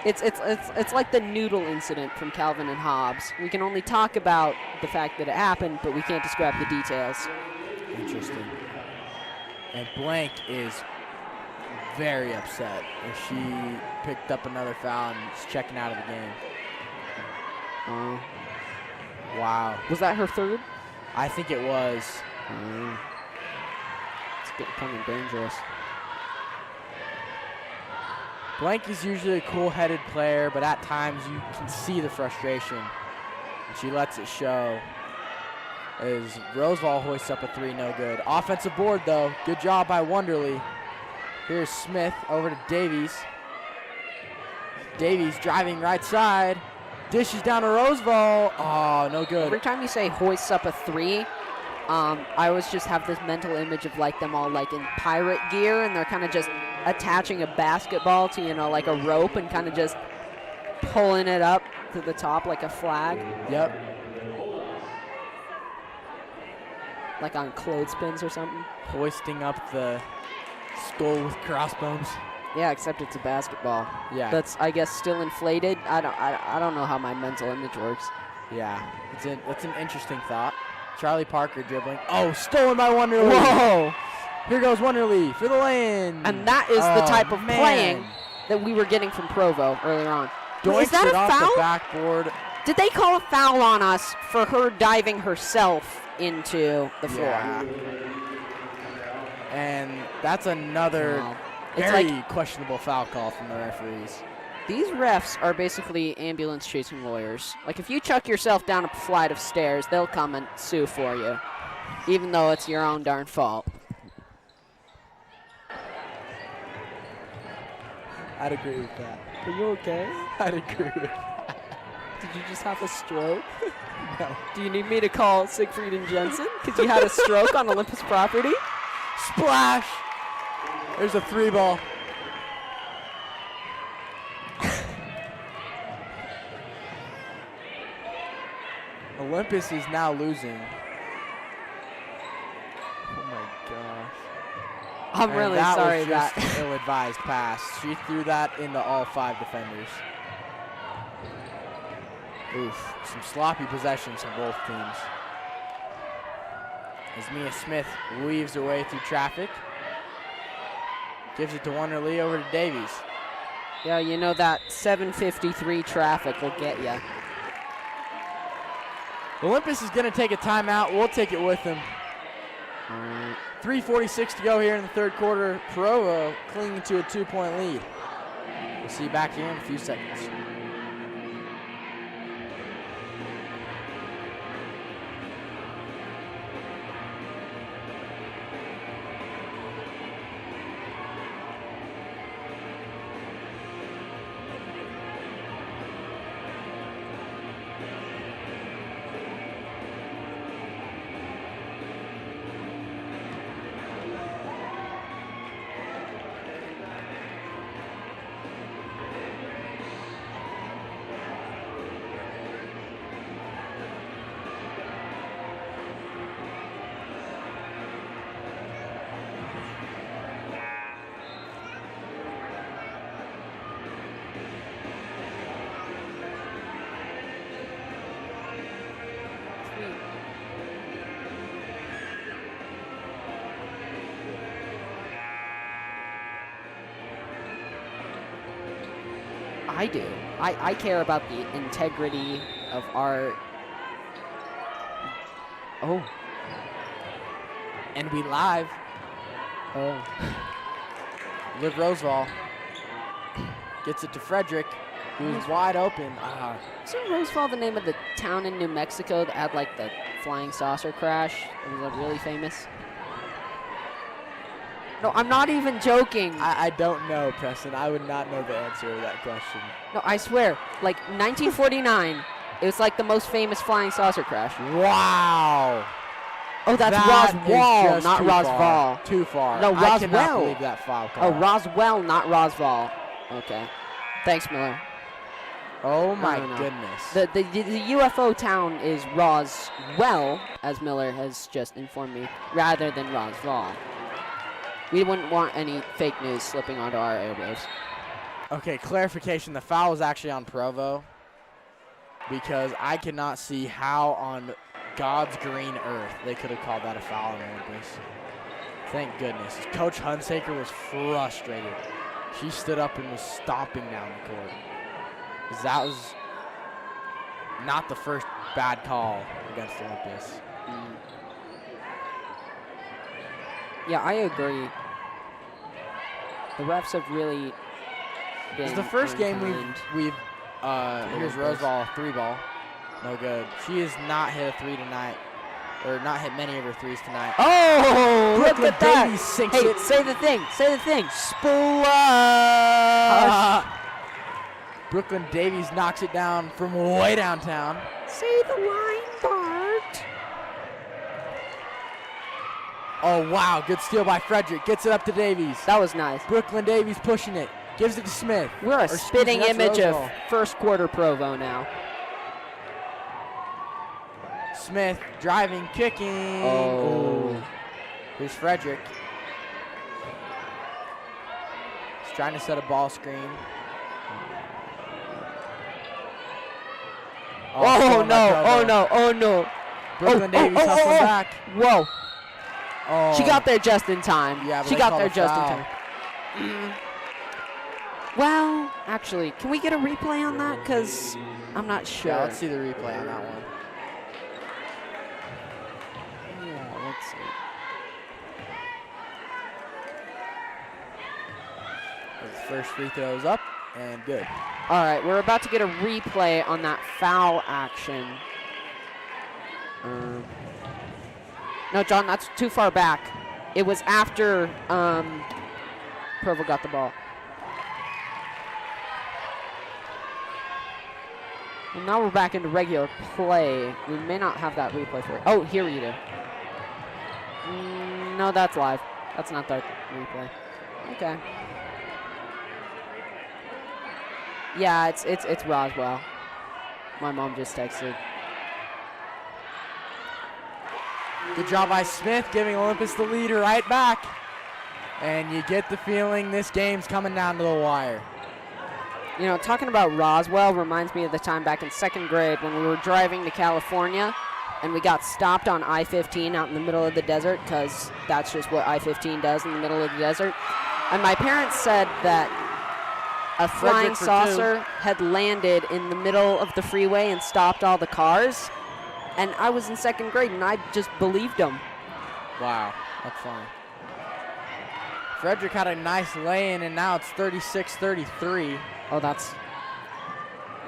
It's like the noodle incident from Calvin and Hobbes. We can only talk about the fact that it happened, but we can't describe the details. Interesting. And Blank is very upset as she picked up another foul and is checking out of the game. Wow. Was that her third? I think it was. It's becoming dangerous. Blank is usually a cool-headed player, but at times you can see the frustration. And she lets it show as Rosevall hoists up a three, no good. Offensive board, though. Good job by Wonderly. Here's Smith over to Davies. Davies driving right side. Dishes down to Rosevall. Oh, no good. Every time you say hoists up a three, I always just have this mental image of like them all like in pirate gear, and they're kind of just attaching a basketball to, like a rope and kind of just pulling it up to the top like a flag. Yep. Like on clothespins or something. Hoisting up the skull with crossbones. Yeah, except it's a basketball. Yeah. That's, I guess, still inflated. I don't know how my mental image works. Yeah. It's an interesting thought. Charlie Parker dribbling. Oh, stolen by Wonderly. Whoa! Here goes Wonderly for the lay-in. And that is the type of playing that we were getting from Provo earlier on. Is that a foul? The backboard. Did they call a foul on us for her diving herself into the floor? Yeah. And that's another very questionable foul call from the referees. These refs are basically ambulance chasing lawyers. Like, if you chuck yourself down a flight of stairs, they'll come and sue for you, even though it's your own darn fault. I'd agree with that. Are you okay? I'd agree with that. Did you just have a stroke? No. Do you need me to call Siegfried and Jensen? Because you had a stroke on Olympus property? Splash! There's a three ball. Olympus is now losing. Oh my gosh. I'm really sorry that that. was just an ill-advised pass. She threw that into all five defenders. Oof, some sloppy possessions from both teams. As Mia Smith weaves her way through traffic. Gives it to Wonderly over to Davies. Yeah, you know that 753 traffic will get you. Olympus is going to take a timeout. We'll take it with them. 3:46 to go here in the third quarter. Provo clinging to a 2-point lead. We'll see you back here in a few seconds. I do. I care about the integrity of our... Oh. And we live. Oh. Liv Rosevall gets it to Frederick, who's wide open. Isn't Roseville the name of the town in New Mexico that had like the flying saucer crash? It was like really famous. No, I'm not even joking. I don't know, Preston. I would not know the answer to that question. No, I swear. Like 1949, it was like the most famous flying saucer crash. Wow. Oh, that's That Roswell, is not too Roswell. far. Too far. No, I cannot Roswell. believe that foul call. Oh, Roswell, not Roswell. Okay. Thanks, Miller. Oh my No. goodness. The UFO town is Roswell, as Miller has just informed me, rather than Roswell. We wouldn't want any fake news slipping onto our airwaves. Okay, clarification. The foul was actually on Provo because I cannot see how on God's green earth they could have called that a foul on Olympus. Thank goodness. Coach Hunsaker was frustrated. She stood up and was stomping down the court. 'Cause that was not the first bad call against Olympus. Yeah, I agree. The refs have really been. It's the first game unkind. we've here's Roseball, 3-ball. No good. She has not hit a 3 tonight. Or not hit many of her 3s tonight. Oh, look Brooklyn at that. Davies sinks Hey, it. say the thing. Say the thing. Splash. Brooklyn Davies knocks it down from way downtown. Say the line, Bart. Oh, wow. Good steal by Frederick. Gets it up to Davies. That was nice. Brooklyn Davies pushing it. Gives it to Smith. We're a spitting that's image of Roseball. first quarter Provo now. Smith driving, kicking. Oh. Ooh. Here's Frederick. He's trying to set a ball screen. Oh, stolen by no. Provo. Oh, no. Oh, no. Brooklyn Davies hustling back. Whoa. Oh. She got there just in time. Yeah, but she they got called there a just in foul. time. Well, actually, can we get a replay on that? Because I'm not sure. Yeah, let's see the replay on that one. Yeah, let's see. His first free throw is up and good. All right, we're about to get a replay on that foul action. No, John, that's too far back. It was after Provo got the ball. Well, now we're back into regular play. We may not have that replay for it. Oh, here we do. No, that's live. That's not the replay. Okay. Yeah, it's Roswell. My mom just texted. Good job by Smith, giving Olympus the lead right back. And you get the feeling this game's coming down to the wire. You know, talking about Roswell reminds me of the time back in second grade when we were driving to California and we got stopped on I-15 out in the middle of the desert because that's just what I-15 does in the middle of the desert. And my parents said that a flying for saucer had landed in the middle of the freeway and stopped all the cars. And I was in second grade and I just believed them. Wow, that's funny. Frederick had a nice lay-in, and now it's 36-33. Oh, that's...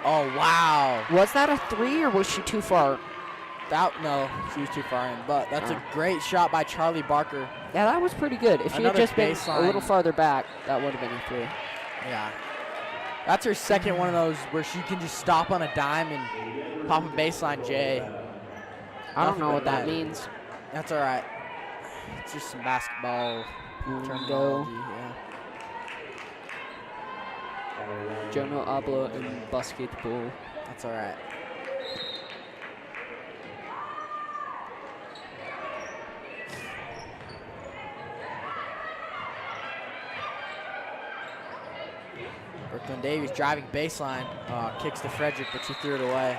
Oh, wow. Was that a 3 or was she too far? No, she was too far in, but that's a great shot by Charlie Barker. Yeah, that was pretty good. If she had Another just been baseline. a little farther back, that would have been a 3. Yeah. That's her second one of those where she can just stop on a dime and pop a baseline J. I don't know Nothing what but that net. means. That's all right. It's just some basketball terminology. Yeah. Yo no hablo en basketball. That's all right. Brooklyn Davies driving baseline. Kicks to Frederick, but she threw it away.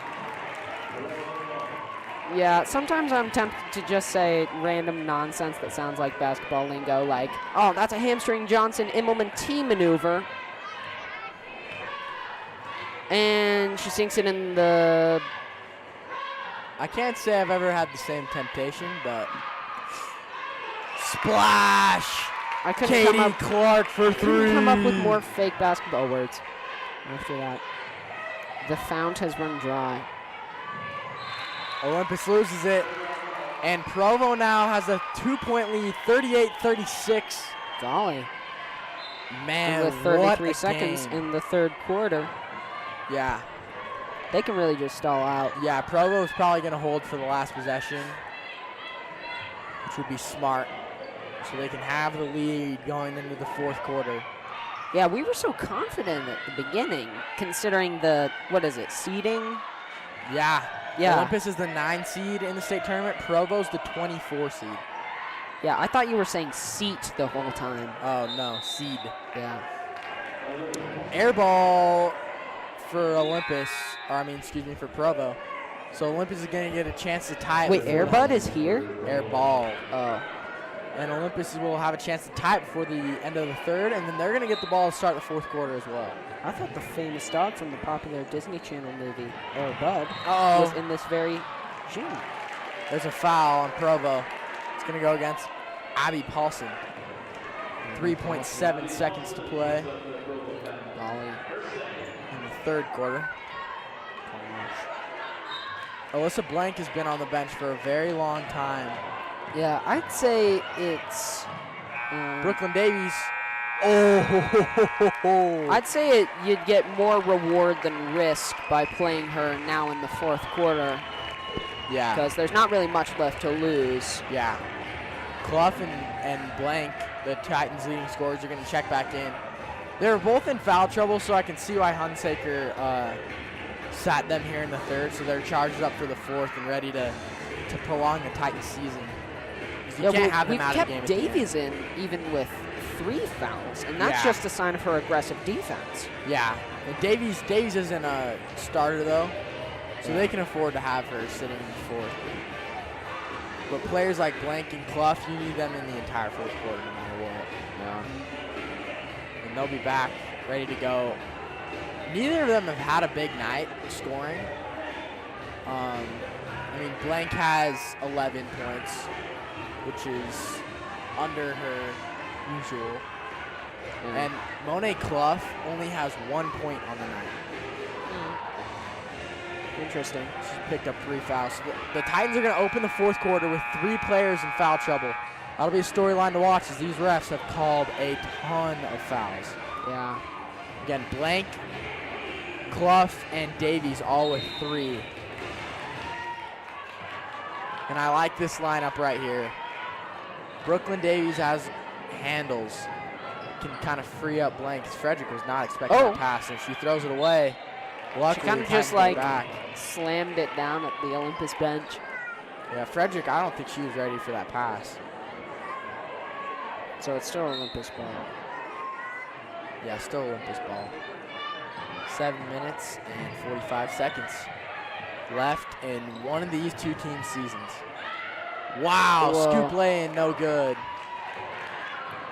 Yeah, sometimes I'm tempted to just say random nonsense that sounds like basketball lingo, like, oh, that's a hamstring Johnson Immelman T maneuver. And she sinks it in the... I can't say I've ever had the same temptation, but... Splash! I couldn't Katie come up, Clark for couldn't come up with three. more fake basketball words after that. The fount has run dry. Olympus loses it, and Provo now has a 2-point lead, 38-36. Golly. Man, And with what 33 a seconds game. in the third quarter, Yeah, they can really just stall out. yeah. Provo's probably going to hold for the last possession, which would be smart, so they can have the lead going into the fourth quarter. Yeah, we were so confident at the beginning, considering the, what is it, seeding? Yeah. Yeah. Olympus is the 9 seed in the state tournament. Provo's the 24 seed. Yeah, I thought you were saying seat the whole time. Oh, no, seed. Yeah. Air ball for Olympus, for Provo. So Olympus is going to get a chance to tie it. Wait, Air Bud is here? Air ball. Oh. And Olympus will have a chance to tie it before the end of the third, and then they're going to get the ball to start the fourth quarter as well. I thought the famous dog from the popular Disney Channel movie, Air Bud, Uh-oh. was in this very June. There's a foul on Provo. It's going to go against Abby Paulson. 3.7 seconds to play Golly. in the third quarter. Alyssa Blank has been on the bench for a very long time. Yeah, I'd say it's... Brooklyn Davies. Oh! I'd say you'd get more reward than risk by playing her now in the fourth quarter. Yeah. Because there's not really much left to lose. Yeah. Clough and Blank, the Titans' leading scorers, are going to check back in. They were both in foul trouble, so I can see why Hunsaker sat them here in the third, so they're charged up for the fourth and ready to prolong the Titans' season. You can't have them out of the game. We've kept Davies in even with 3 fouls, and that's just a sign of her aggressive defense. Yeah. And Davies isn't a starter, though, so they can afford to have her sitting in the fourth. But players like Blank and Clough, you need them in the entire fourth quarter no matter what. Yeah. And they'll be back, ready to go. Neither of them have had a big night scoring. Blank has 11 points, which is under her usual. And Monet Clough only has 1 point on the night. Interesting. She's picked up 3 fouls. So the Titans are going to open the fourth quarter with 3 players in foul trouble. That'll be a storyline to watch, as these refs have called a ton of fouls. Yeah. Again, Blank, Clough, and Davies all with 3. And I like this lineup right here. Brooklyn Davies has handles. Can kind of free up Blank, because Frederick was not expecting that pass, and she throws it away. Luckily, she kind of just slammed it down at the Olympus bench. Yeah, Frederick, I don't think she was ready for that pass. So it's still Olympus ball. Yeah, still Olympus ball. 7 minutes and 45 seconds left in one of these two teams' seasons. Wow, Whoa. scoop lay-in, no good.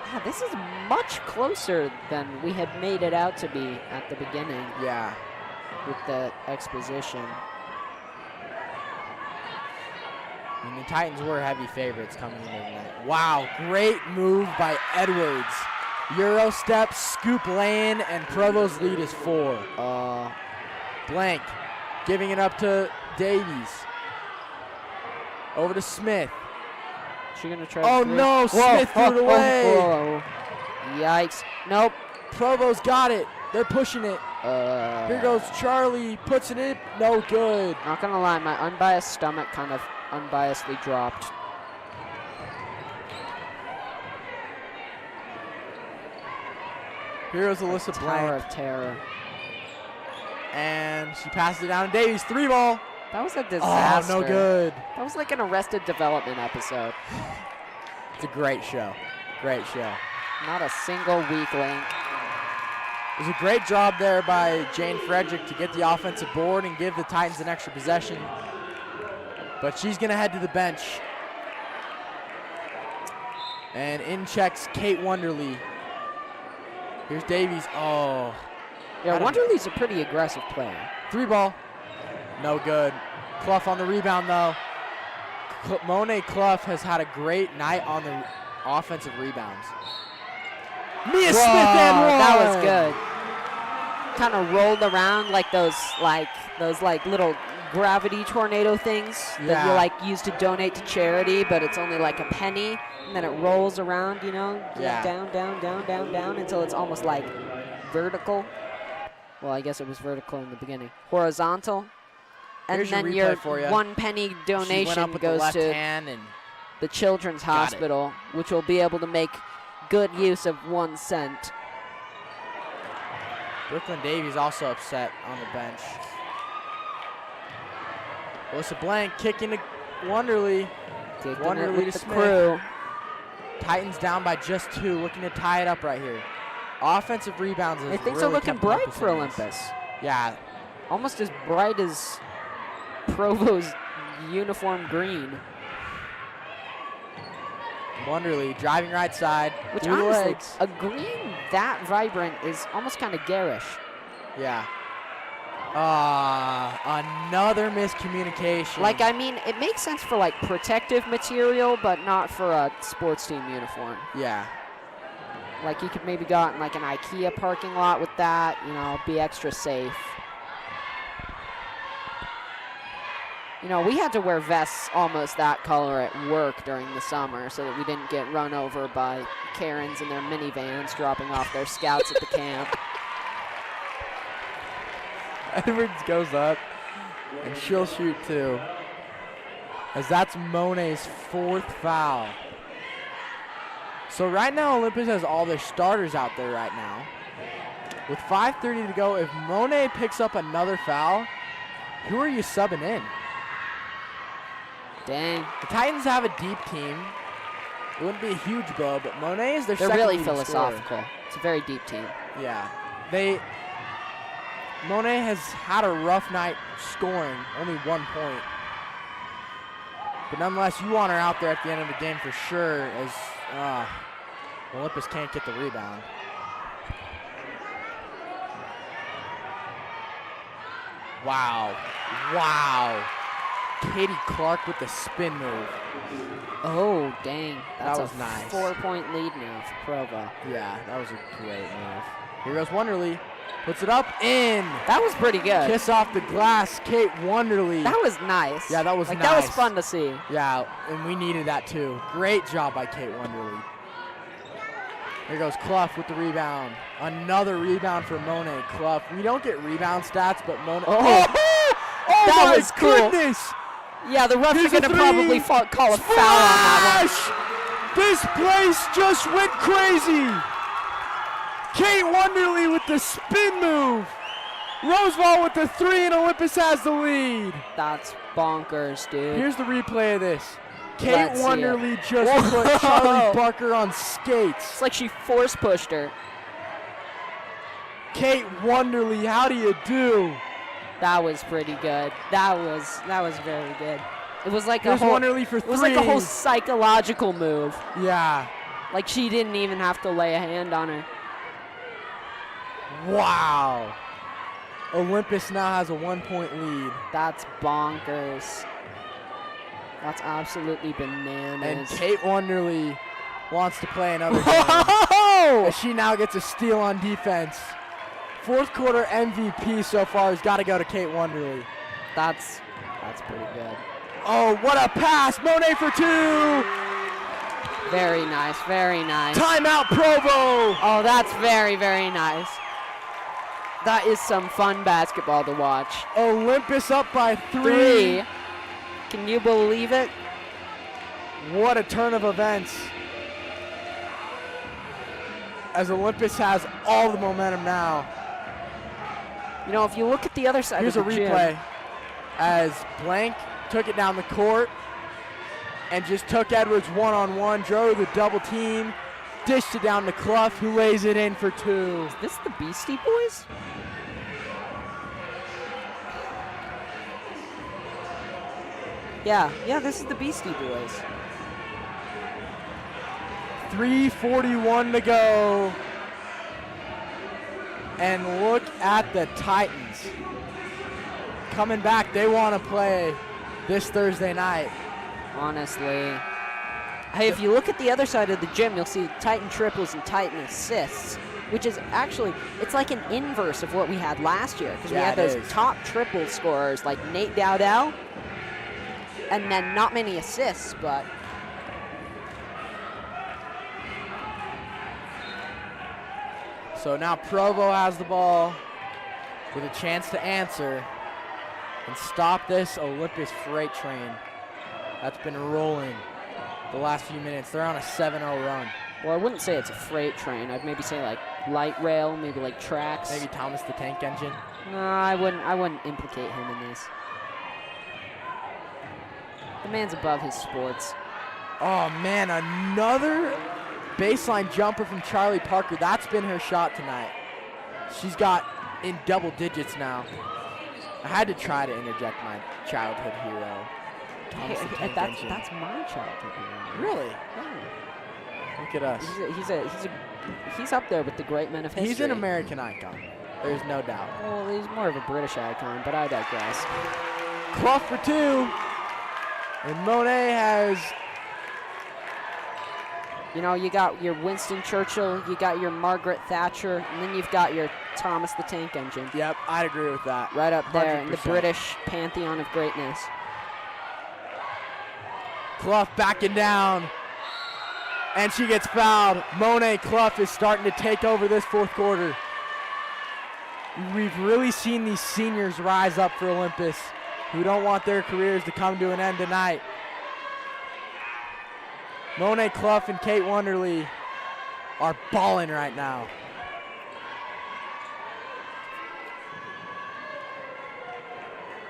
Yeah, this is much closer than we had made it out to be at the beginning. Yeah. With the exposition. And the Titans were heavy favorites coming into tonight. Wow, great move by Edwards. Euro step, scoop lane, and Provo's lead is 4. Blank giving it up to Davies. Over to Smith. She gonna try. Oh no, Smith threw it away. Whoa. Yikes. Nope. Provo's got it. They're pushing it. Here goes Charlie, puts it in, no good. Not gonna lie, my unbiased stomach kind of unbiasedly dropped. Here goes Alyssa Tower Blank. of Terror. And she passes it down to Davies, 3 ball. That was a disaster. Oh, no good. That was like an Arrested Development episode. It's a great show. Great show. Not a single weak link. It was a great job there by Jane Frederick to get the offensive board and give the Titans an extra possession. But she's going to head to the bench. And in checks Kate Wonderly. Here's Davies. Oh. Yeah, Wonderly's a pretty aggressive player. 3 ball. No good. Clough on the rebound, though. Monet Clough has had a great night on the offensive rebounds. Mia Smith and 1. That was good. Kind of rolled around like those little gravity tornado things that you use to donate to charity, but it's only like a penny, and then it rolls around, down, down, down, down, down until it's almost like vertical. Well, I guess it was vertical in the beginning. Horizontal. And Here's then your your 1 penny donation goes to the Children's Hospital, which will be able to make good use of 1 cent. Brooklyn Davies also upset on the bench. Alyssa Blank kicking to Wonderly. Wonderly to the Smith. crew. Titans down by just 2, looking to tie it up right here. Offensive rebounds is Things really are looking kept bright for in this. Olympus. Yeah. Almost as bright as Provo's uniform green. Wonderly driving right side. Which through the honestly, legs. a green that vibrant is almost kind of garish. Yeah. Another miscommunication. Like, I mean, it makes sense for, like, protective material, but not for a sports team uniform. Yeah. Like, you could maybe go out in, like, an IKEA parking lot with that, you know, be extra safe. You know, we had to wear vests almost that color at work during the summer so that we didn't get run over by Karens in their minivans dropping off their scouts at the camp. Edwards goes up, and she'll shoot too. As that's Monet's 4th foul. So right now, Olympus has all their starters out there right now. With 5:30 to go, if Monet picks up another foul, who are you subbing in? Dang. The Titans have a deep team. It wouldn't be a huge blow, but Monet is their They're second really leading philosophical. scorer. It's a very deep team. Yeah. Monet has had a rough night scoring, only 1 point. But nonetheless, you want her out there at the end of the game for sure, as Olympus can't get the rebound. Wow. Katie Clark with the spin move. Oh, dang. That's was a nice. 4-point lead now for Provo. Yeah, that was a great move. Here goes Wonderly. Puts it up, in. That was pretty good. Kiss off the glass, Kate Wonderly. That was nice. Yeah, that was like, nice. That was fun to see. Yeah, and we needed that too. Great job by Kate Wonderly. Here goes Clough with the rebound. Another rebound for Monet. Clough. We don't get rebound stats, but Monet. Oh, that my was cool. goodness! Yeah, the refs Here's are a going to three. probably call a foul on that Splash! This place just went crazy. Kate Wonderly with the spin move. Roosevelt with the 3, and Olympus has the lead. one. That's bonkers, dude. Here's the replay of this. Kate Let's see it. Wonderly just put Charlie Barker on skates. It's like she force pushed her. Kate Wonderly, how do you do? That was pretty good. That was very good. It was like Here's a whole Wonderly for 3. It was like a whole psychological move. Yeah. Like she didn't even have to lay a hand on her. Wow. Olympus now has a 1-point lead. That's bonkers. That's absolutely bananas. And Kate Wonderly wants to play another game. Whoa! As she now gets a steal on defense. 4th quarter MVP so far has got to go to Kate Wonderly. That's pretty good. Oh, what a pass. Monet for 2. Very nice, very nice. Timeout, Provo. Oh, that's very, very nice. That is some fun basketball to watch. Olympus up by 3. 3. Can you believe it? What a turn of events. As Olympus has all the momentum now. You know, if you look at the other side Here's of a the replay gym, as Blank took it down the court and just took Edwards one-on-one, drove the double team, dished it down to Clough, who lays it in for 2. is this the Beastie Boys? Yeah, this is the Beastie Boys. 3:41 to go. And look at the Titans. Coming back, they want to play this Thursday night. Honestly. Hey, if you look at the other side of the gym, you'll see Titan triples and Titan assists, which is actually, it's like an inverse of what we had last year, because we Yeah, had it those is. top triple scorers like Nate Dowdell, and then not many assists, but So now Provo has the ball with a chance to answer and stop this Olympus freight train that's been rolling the last few minutes. They're on a 7-0 run. well, I wouldn't say it's a freight train. I'd maybe say like light rail, maybe like tracks. Maybe Thomas the Tank Engine. No, I wouldn't implicate him in this. The man's above his sports. Oh man, another baseline jumper from Charlie Parker. That's been her shot tonight. She's got in double digits now. I had to try to interject my childhood hero. Thomas the Tank Engine. That's my childhood hero. Really? Yeah. Look at us. He's up there with the great men of history. He's an American icon. There's no doubt. Well, he's more of a British icon, but I digress. Clough for 2. And Monet has... You know, you got your Winston Churchill, you got your Margaret Thatcher, and then you've got your Thomas the Tank Engine. Yep, I'd agree with that. Right up there in the 100%. British pantheon of greatness. Clough backing down. And she gets fouled. Monet Clough is starting to take over this fourth quarter. We've really seen these seniors rise up for Olympus who don't want their careers to come to an end tonight. Monet Clough and Kate Wonderly are balling right now.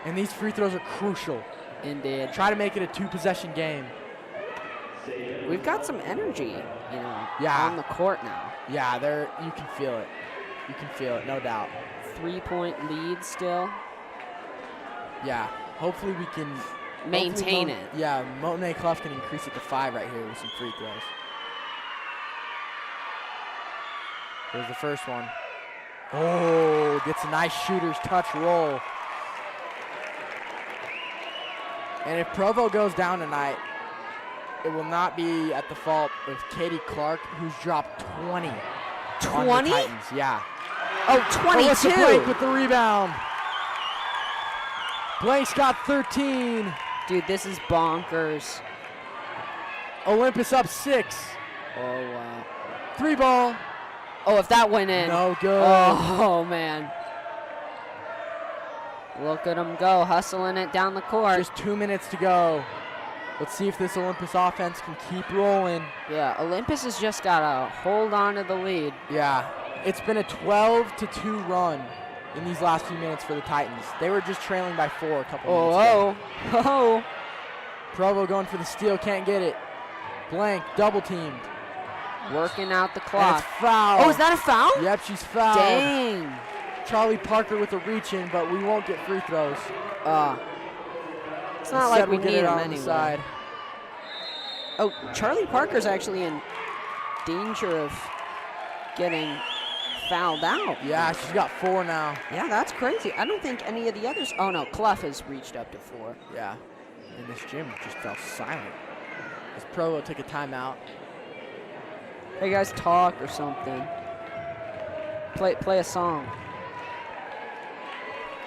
And these free throws are crucial. Indeed. Try to make it a 2-possession game. We've got some energy, you know, Yeah. on the court now. Yeah, you can feel it. You can feel it, no doubt. 3-point lead still. Yeah, hopefully we can Maintain it. Yeah, Monet Clough can increase it to 5 right here with some free throws. Here's the first one. Oh, gets a nice shooter's touch roll. And if Provo goes down tonight, it will not be at the fault of Katie Clark, who's dropped 20 on the 20? Titans. Yeah. Oh, 22. Alyssa Blank with the rebound. Blank's got 13. Dude, this is bonkers. Olympus up 6. Oh, wow. 3 ball. Oh, if that went in. No good. Oh, man. Look at him go, hustling it down the court. Just 2 minutes to go. Let's see if this Olympus offense can keep rolling. Yeah, Olympus has just got to hold on to the lead. Yeah, it's been a 12-2 run in these last few minutes for the Titans. They were just trailing by 4 a couple minutes ago. Oh. Provo going for the steal, can't get it. Blank, double teamed. Working out the And clock. it's foul. Oh, is that a foul? Yep, she's fouled. Dang. Charlie Parker with a reach in, but we won't get free throws. It's not Instead, like we we'll get need it them on anyway. the side. Oh, Charlie Parker's actually in danger of getting fouled out. Yeah, she's got 4 now. Yeah, that's crazy. I don't think any of the others. Oh no, Clough has reached up to 4. Yeah, and this gym just fell silent as Provo took a timeout. Hey guys, talk or something. Play a song.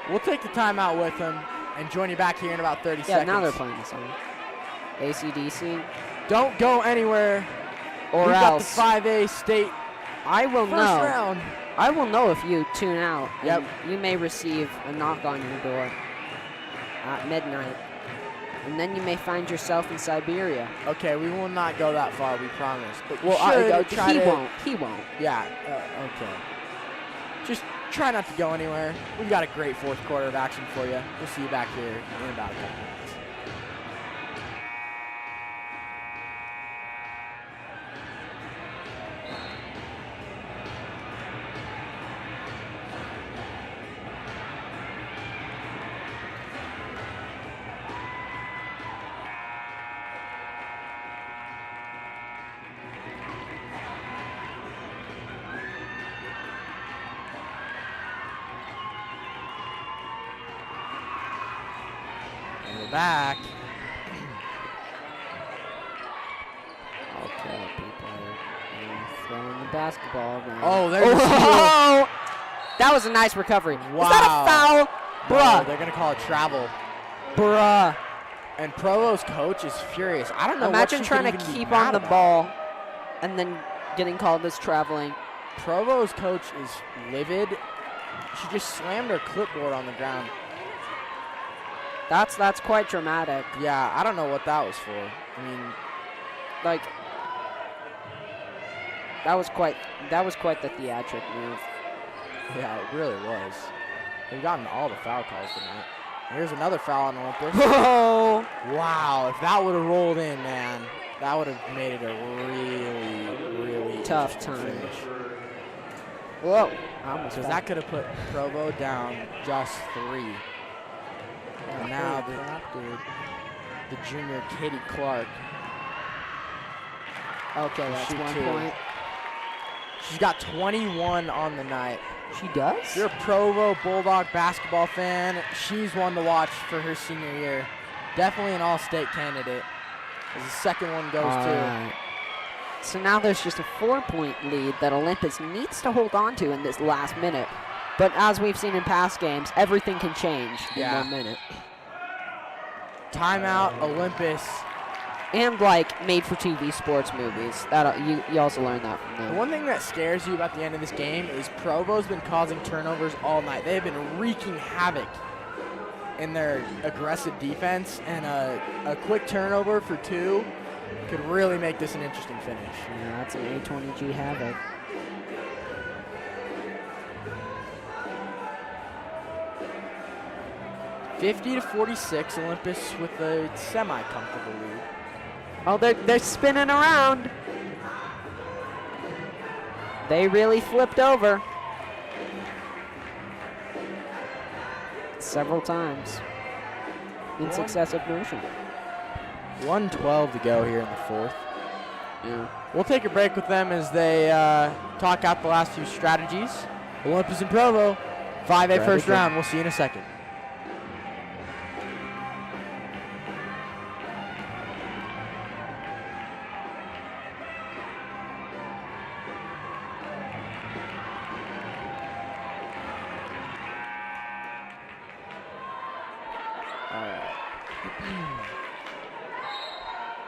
We'll take the timeout with them and join you back here in about 30 Yeah, seconds. now they're playing the song. AC/DC. Don't go anywhere. Or We've else. got the 5A state I will first know. round. I will know if you tune out. Yep. And you may receive a knock on your door at midnight. And then you may find yourself in Siberia. Okay, we will not go that far, we promise. But Well, he won't. He won't. Yeah, okay. Just try not to go anywhere. We've got a great fourth quarter of action for you. We'll see you back here in about a couple minutes. Back. Okay, people are throwing the basketball around. Oh, there's a steal. Oh, that was a nice recovery. Wow. Is that a foul? Bruh. No, they're going to call it travel. Bruh. And Provo's coach is furious. I don't know Imagine what she trying could to even be keep mad on the about. ball and then getting called as traveling. Provo's coach is livid. She just slammed her clipboard on the ground. That's quite dramatic. Yeah, I don't know what that was for. I mean, Like, that was quite the theatric move. yeah, it really was. They've gotten all the foul calls tonight. Here's another foul on Olympus. Oh, Wow, if that would have rolled in, man, that would have made it a really, really tough time. Whoa. Because that could have put Provo down just 3. And now the junior Katie Clark. Okay, that's Shoot 1 2. point. She's got 21 on the night. She does? If you're a Provo Bulldog basketball fan, she's one to watch for her senior year. Definitely an all-state candidate. As the second one goes to. So now there's just a 4-point lead that Olympus needs to hold on to in this last minute. But as we've seen in past games, everything can change in 1 minute. Timeout, Olympus. And like made-for-TV sports movies. That you also learn that from The them. one thing that scares you about the end of this game is Provo's been causing turnovers all night. They have been wreaking havoc in their aggressive defense, and a quick turnover for 2 could really make this an interesting finish. Yeah, that's an A20G havoc. (50-46), Olympus with a semi-comfortable lead. Oh, they're spinning around. They really flipped over. Several times. In successive motion. 1:12 to go here in the 4th. Yeah. We'll take a break with them as they talk out the last few strategies. Olympus and Provo, 5A first round. We'll see you in a second.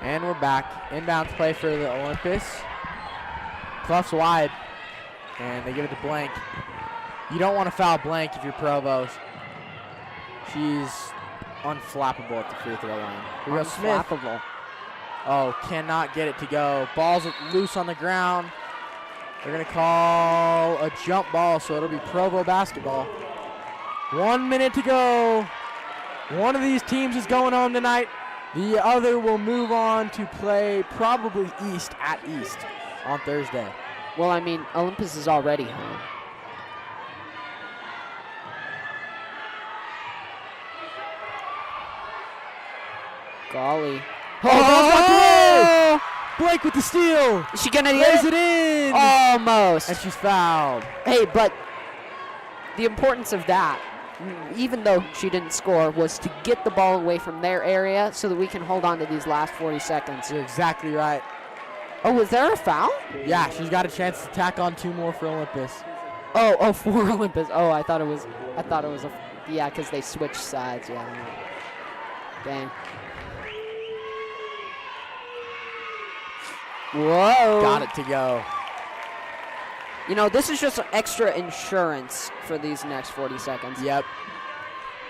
And we're back. Inbound play for the Olympus. Clough's wide. And they give it to Blank. You don't want to foul Blank if you're Provo. She's unflappable at the free throw line. Here goes Smith. Unflappable. Oh, cannot get it to go. Ball's loose on the ground. They're going to call a jump ball, so it'll be Provo basketball. 1 minute to go. One of these teams is going home tonight. The other will move on to play probably East at East on Thursday. Well, I mean, Olympus is already home. Golly. Oh! Blake with the steal. Is she gonna Lays get it in. Almost. And she's fouled. Hey, but the importance of that, even though she didn't score, was to get the ball away from their area so that we can hold on to these last 40 seconds. You're exactly right. Oh, was there a foul? Yeah, she's got a chance to tack on 2 more for Olympus. Oh, for Olympus. Oh, I thought it was yeah, because they switched sides. Yeah. Dang. Whoa. Got it to go. You know, this is just extra insurance for these next 40 seconds. Yep.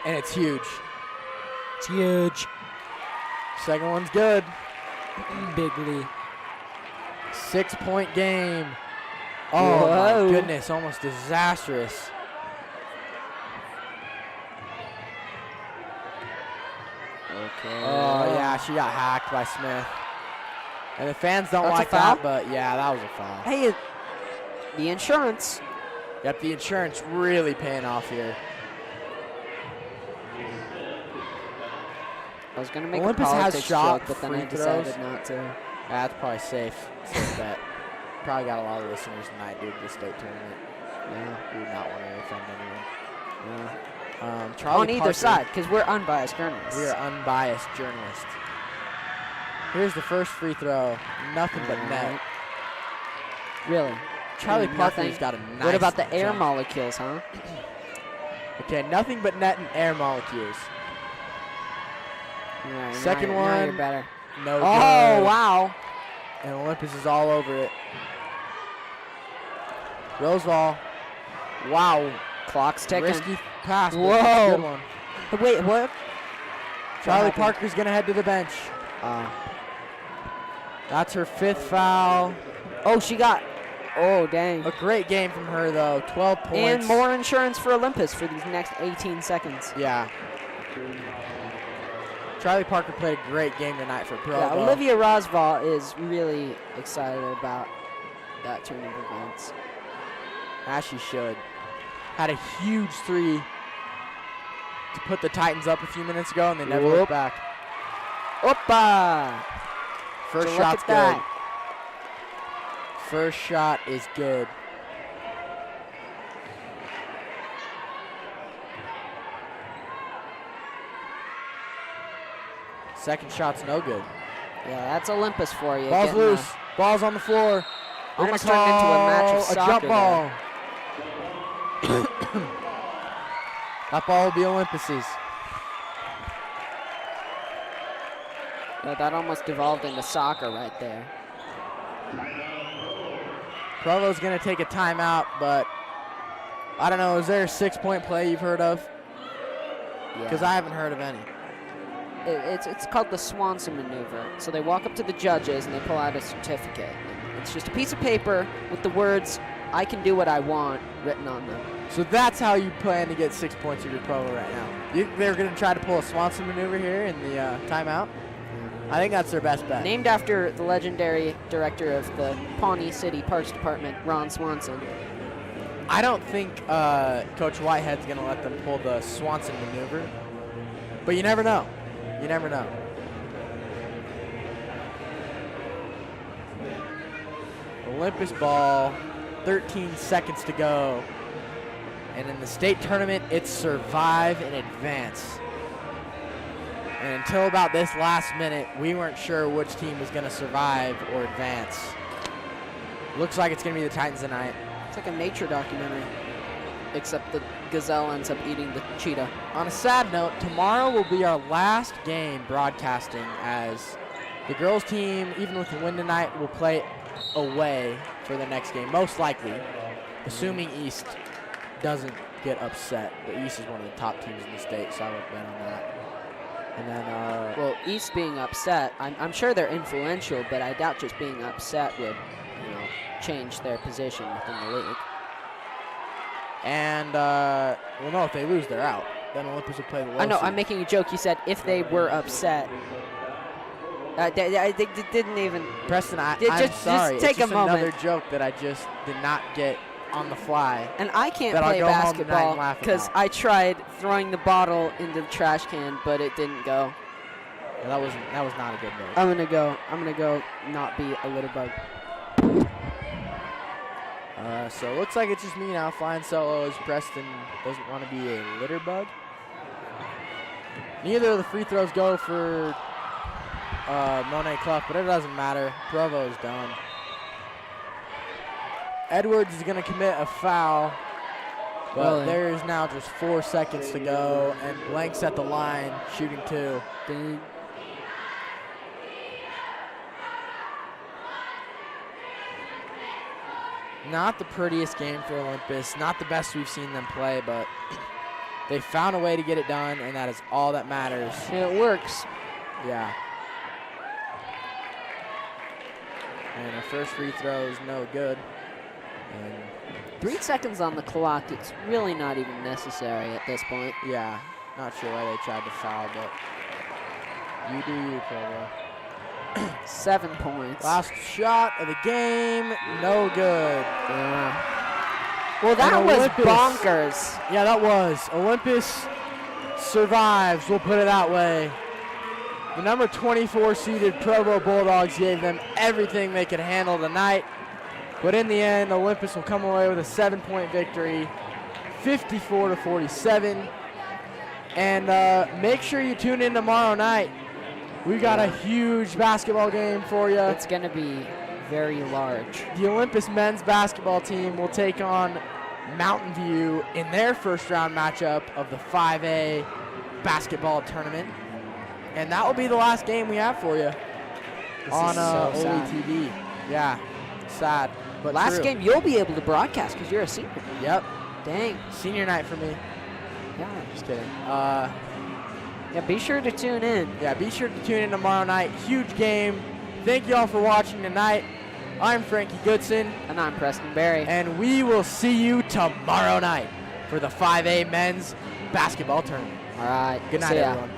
And it's huge. It's huge. Second one's good. Bigly. 6-point game. Oh, Whoa. my goodness. Almost disastrous. Okay. Oh, yeah, she got hacked by Smith. And the fans don't That's a like foul? that, but yeah, that was a foul. Hey, the insurance. Yep, the insurance really paying off here. I was going to make Olympus a has politics shot joke, but then free I decided throws. not to. That's probably safe. Safe bet. Probably got a lot of listeners tonight due to the state tournament. Yeah. We would not want to offend anyone. Yeah. Charlie On either Parker, side, because we're unbiased journalists. we are unbiased journalists. Here's the first free throw. Nothing but net. Really? Charlie Nothing. Parker's got a nice What about the air jump. molecules, huh? Okay, nothing but net and air molecules. Yeah, Second now one. you're better. No good. Oh, wow. And Olympus is all over it. Rosevall. Wow. Clock's ticking. Risky pass. But Whoa. it's a good one. Wait, what? Charlie happened? Parker's going to head to the bench. That's her 5th foul. Oh, she got. Oh, dang. A great game from her, though. 12 points. And more insurance for Olympus for these next 18 seconds. Yeah. Charlie Parker played a great game tonight for Provo. Yeah, Olivia Rosval is really excited about that turn of events. As she should. Had a huge 3 to put the Titans up a few minutes ago, and they never looked back. Oppa! First So shot's look good. at that. First shot is good. Second shot's no good. Yeah, that's Olympus for you. Ball's getting loose. Ball's on the floor. We're Almost gonna turned into a match of call soccer jump ball. That ball will be Olympus's. Yeah, that almost devolved into soccer right there. Provo's going to take a timeout, but I don't know. Is there a 6-point play you've heard of? Because I haven't heard of any. It's called the Swanson Maneuver. So they walk up to the judges and they pull out a certificate. It's just a piece of paper with the words, "I can do what I want," written on them. So that's how you plan to get 6 points of your Provo right now. They're going to try to pull a Swanson Maneuver here in the timeout. I think that's their best bet. Named after the legendary director of the Pawnee City Parks Department, Ron Swanson. I don't think Coach Whitehead's going to let them pull the Swanson Maneuver, but you never know. You never know. Olympus ball, 13 seconds to go. And in the state tournament, it's survive and advance. And until about this last minute, we weren't sure which team was going to survive or advance. Looks like it's going to be the Titans tonight. It's like a nature documentary, except the gazelle ends up eating the cheetah. On a sad note, tomorrow will be our last game broadcasting, as the girls team, even with the win tonight, will play away for the next game, most likely, assuming East doesn't get upset. The East is one of the top teams in the state, so I would bet on that. And then, well, East being upset, I'm sure they're influential, but I doubt just being upset would, change their position within the league. And, well, no, if they lose, they're out. Then Olympus will play the low I know, seed. I'm making a joke. You said if they were upset. I didn't even. Preston, I'm just sorry. take it's just a moment. another joke that I just did not get on the fly. And I can't That I'll play go home tonight and basketball laugh because about. I tried throwing the bottle into the trash can, but it didn't go. Yeah, that was not a good move. I'm gonna go not be a litter bug. So it looks like it's just me now flying solo, as Preston doesn't want to be a litter bug. Neither of the free throws go for Monet Clough, but it doesn't matter. Provo is done. Edwards is going to commit a foul, but Really? there is now just 4 seconds to go, and Blank's at the line, shooting 2. Dang. Not the prettiest game for Olympus, not the best we've seen them play, but they found a way to get it done, and that is all that matters. It works. Yeah. And our first free throw is no good. And 3 seconds on the clock. It's really not even necessary at this point. yeah, not sure why they tried to foul, but you do you, Provo. 7 points. Last shot of the game, no good. Well, that And was Olympus- bonkers. Yeah, that was. Olympus survives, we'll put it that way. The number 24 seeded Provo Bulldogs gave them everything they could handle tonight. But in the end, Olympus will come away with a 7-point victory, 54-47. And make sure you tune in tomorrow night. We got a huge basketball game for you. It's going to be very large. The Olympus men's basketball team will take on Mountain View in their first round matchup of the 5A basketball tournament. And that will be the last game we have for you on so Oli sad. TV. Yeah, sad, but Last true. game you'll be able to broadcast because you're a senior. Yep, Dang. senior night for me. Yeah. Just kidding. Yeah, be sure to tune in. Yeah, be sure to tune in tomorrow night. Huge game. Thank you all for watching tonight. I'm Frankie Goodson, And I'm Preston Berry. and we will see you tomorrow night for the 5A men's basketball tournament. All right. Good night, See ya. everyone.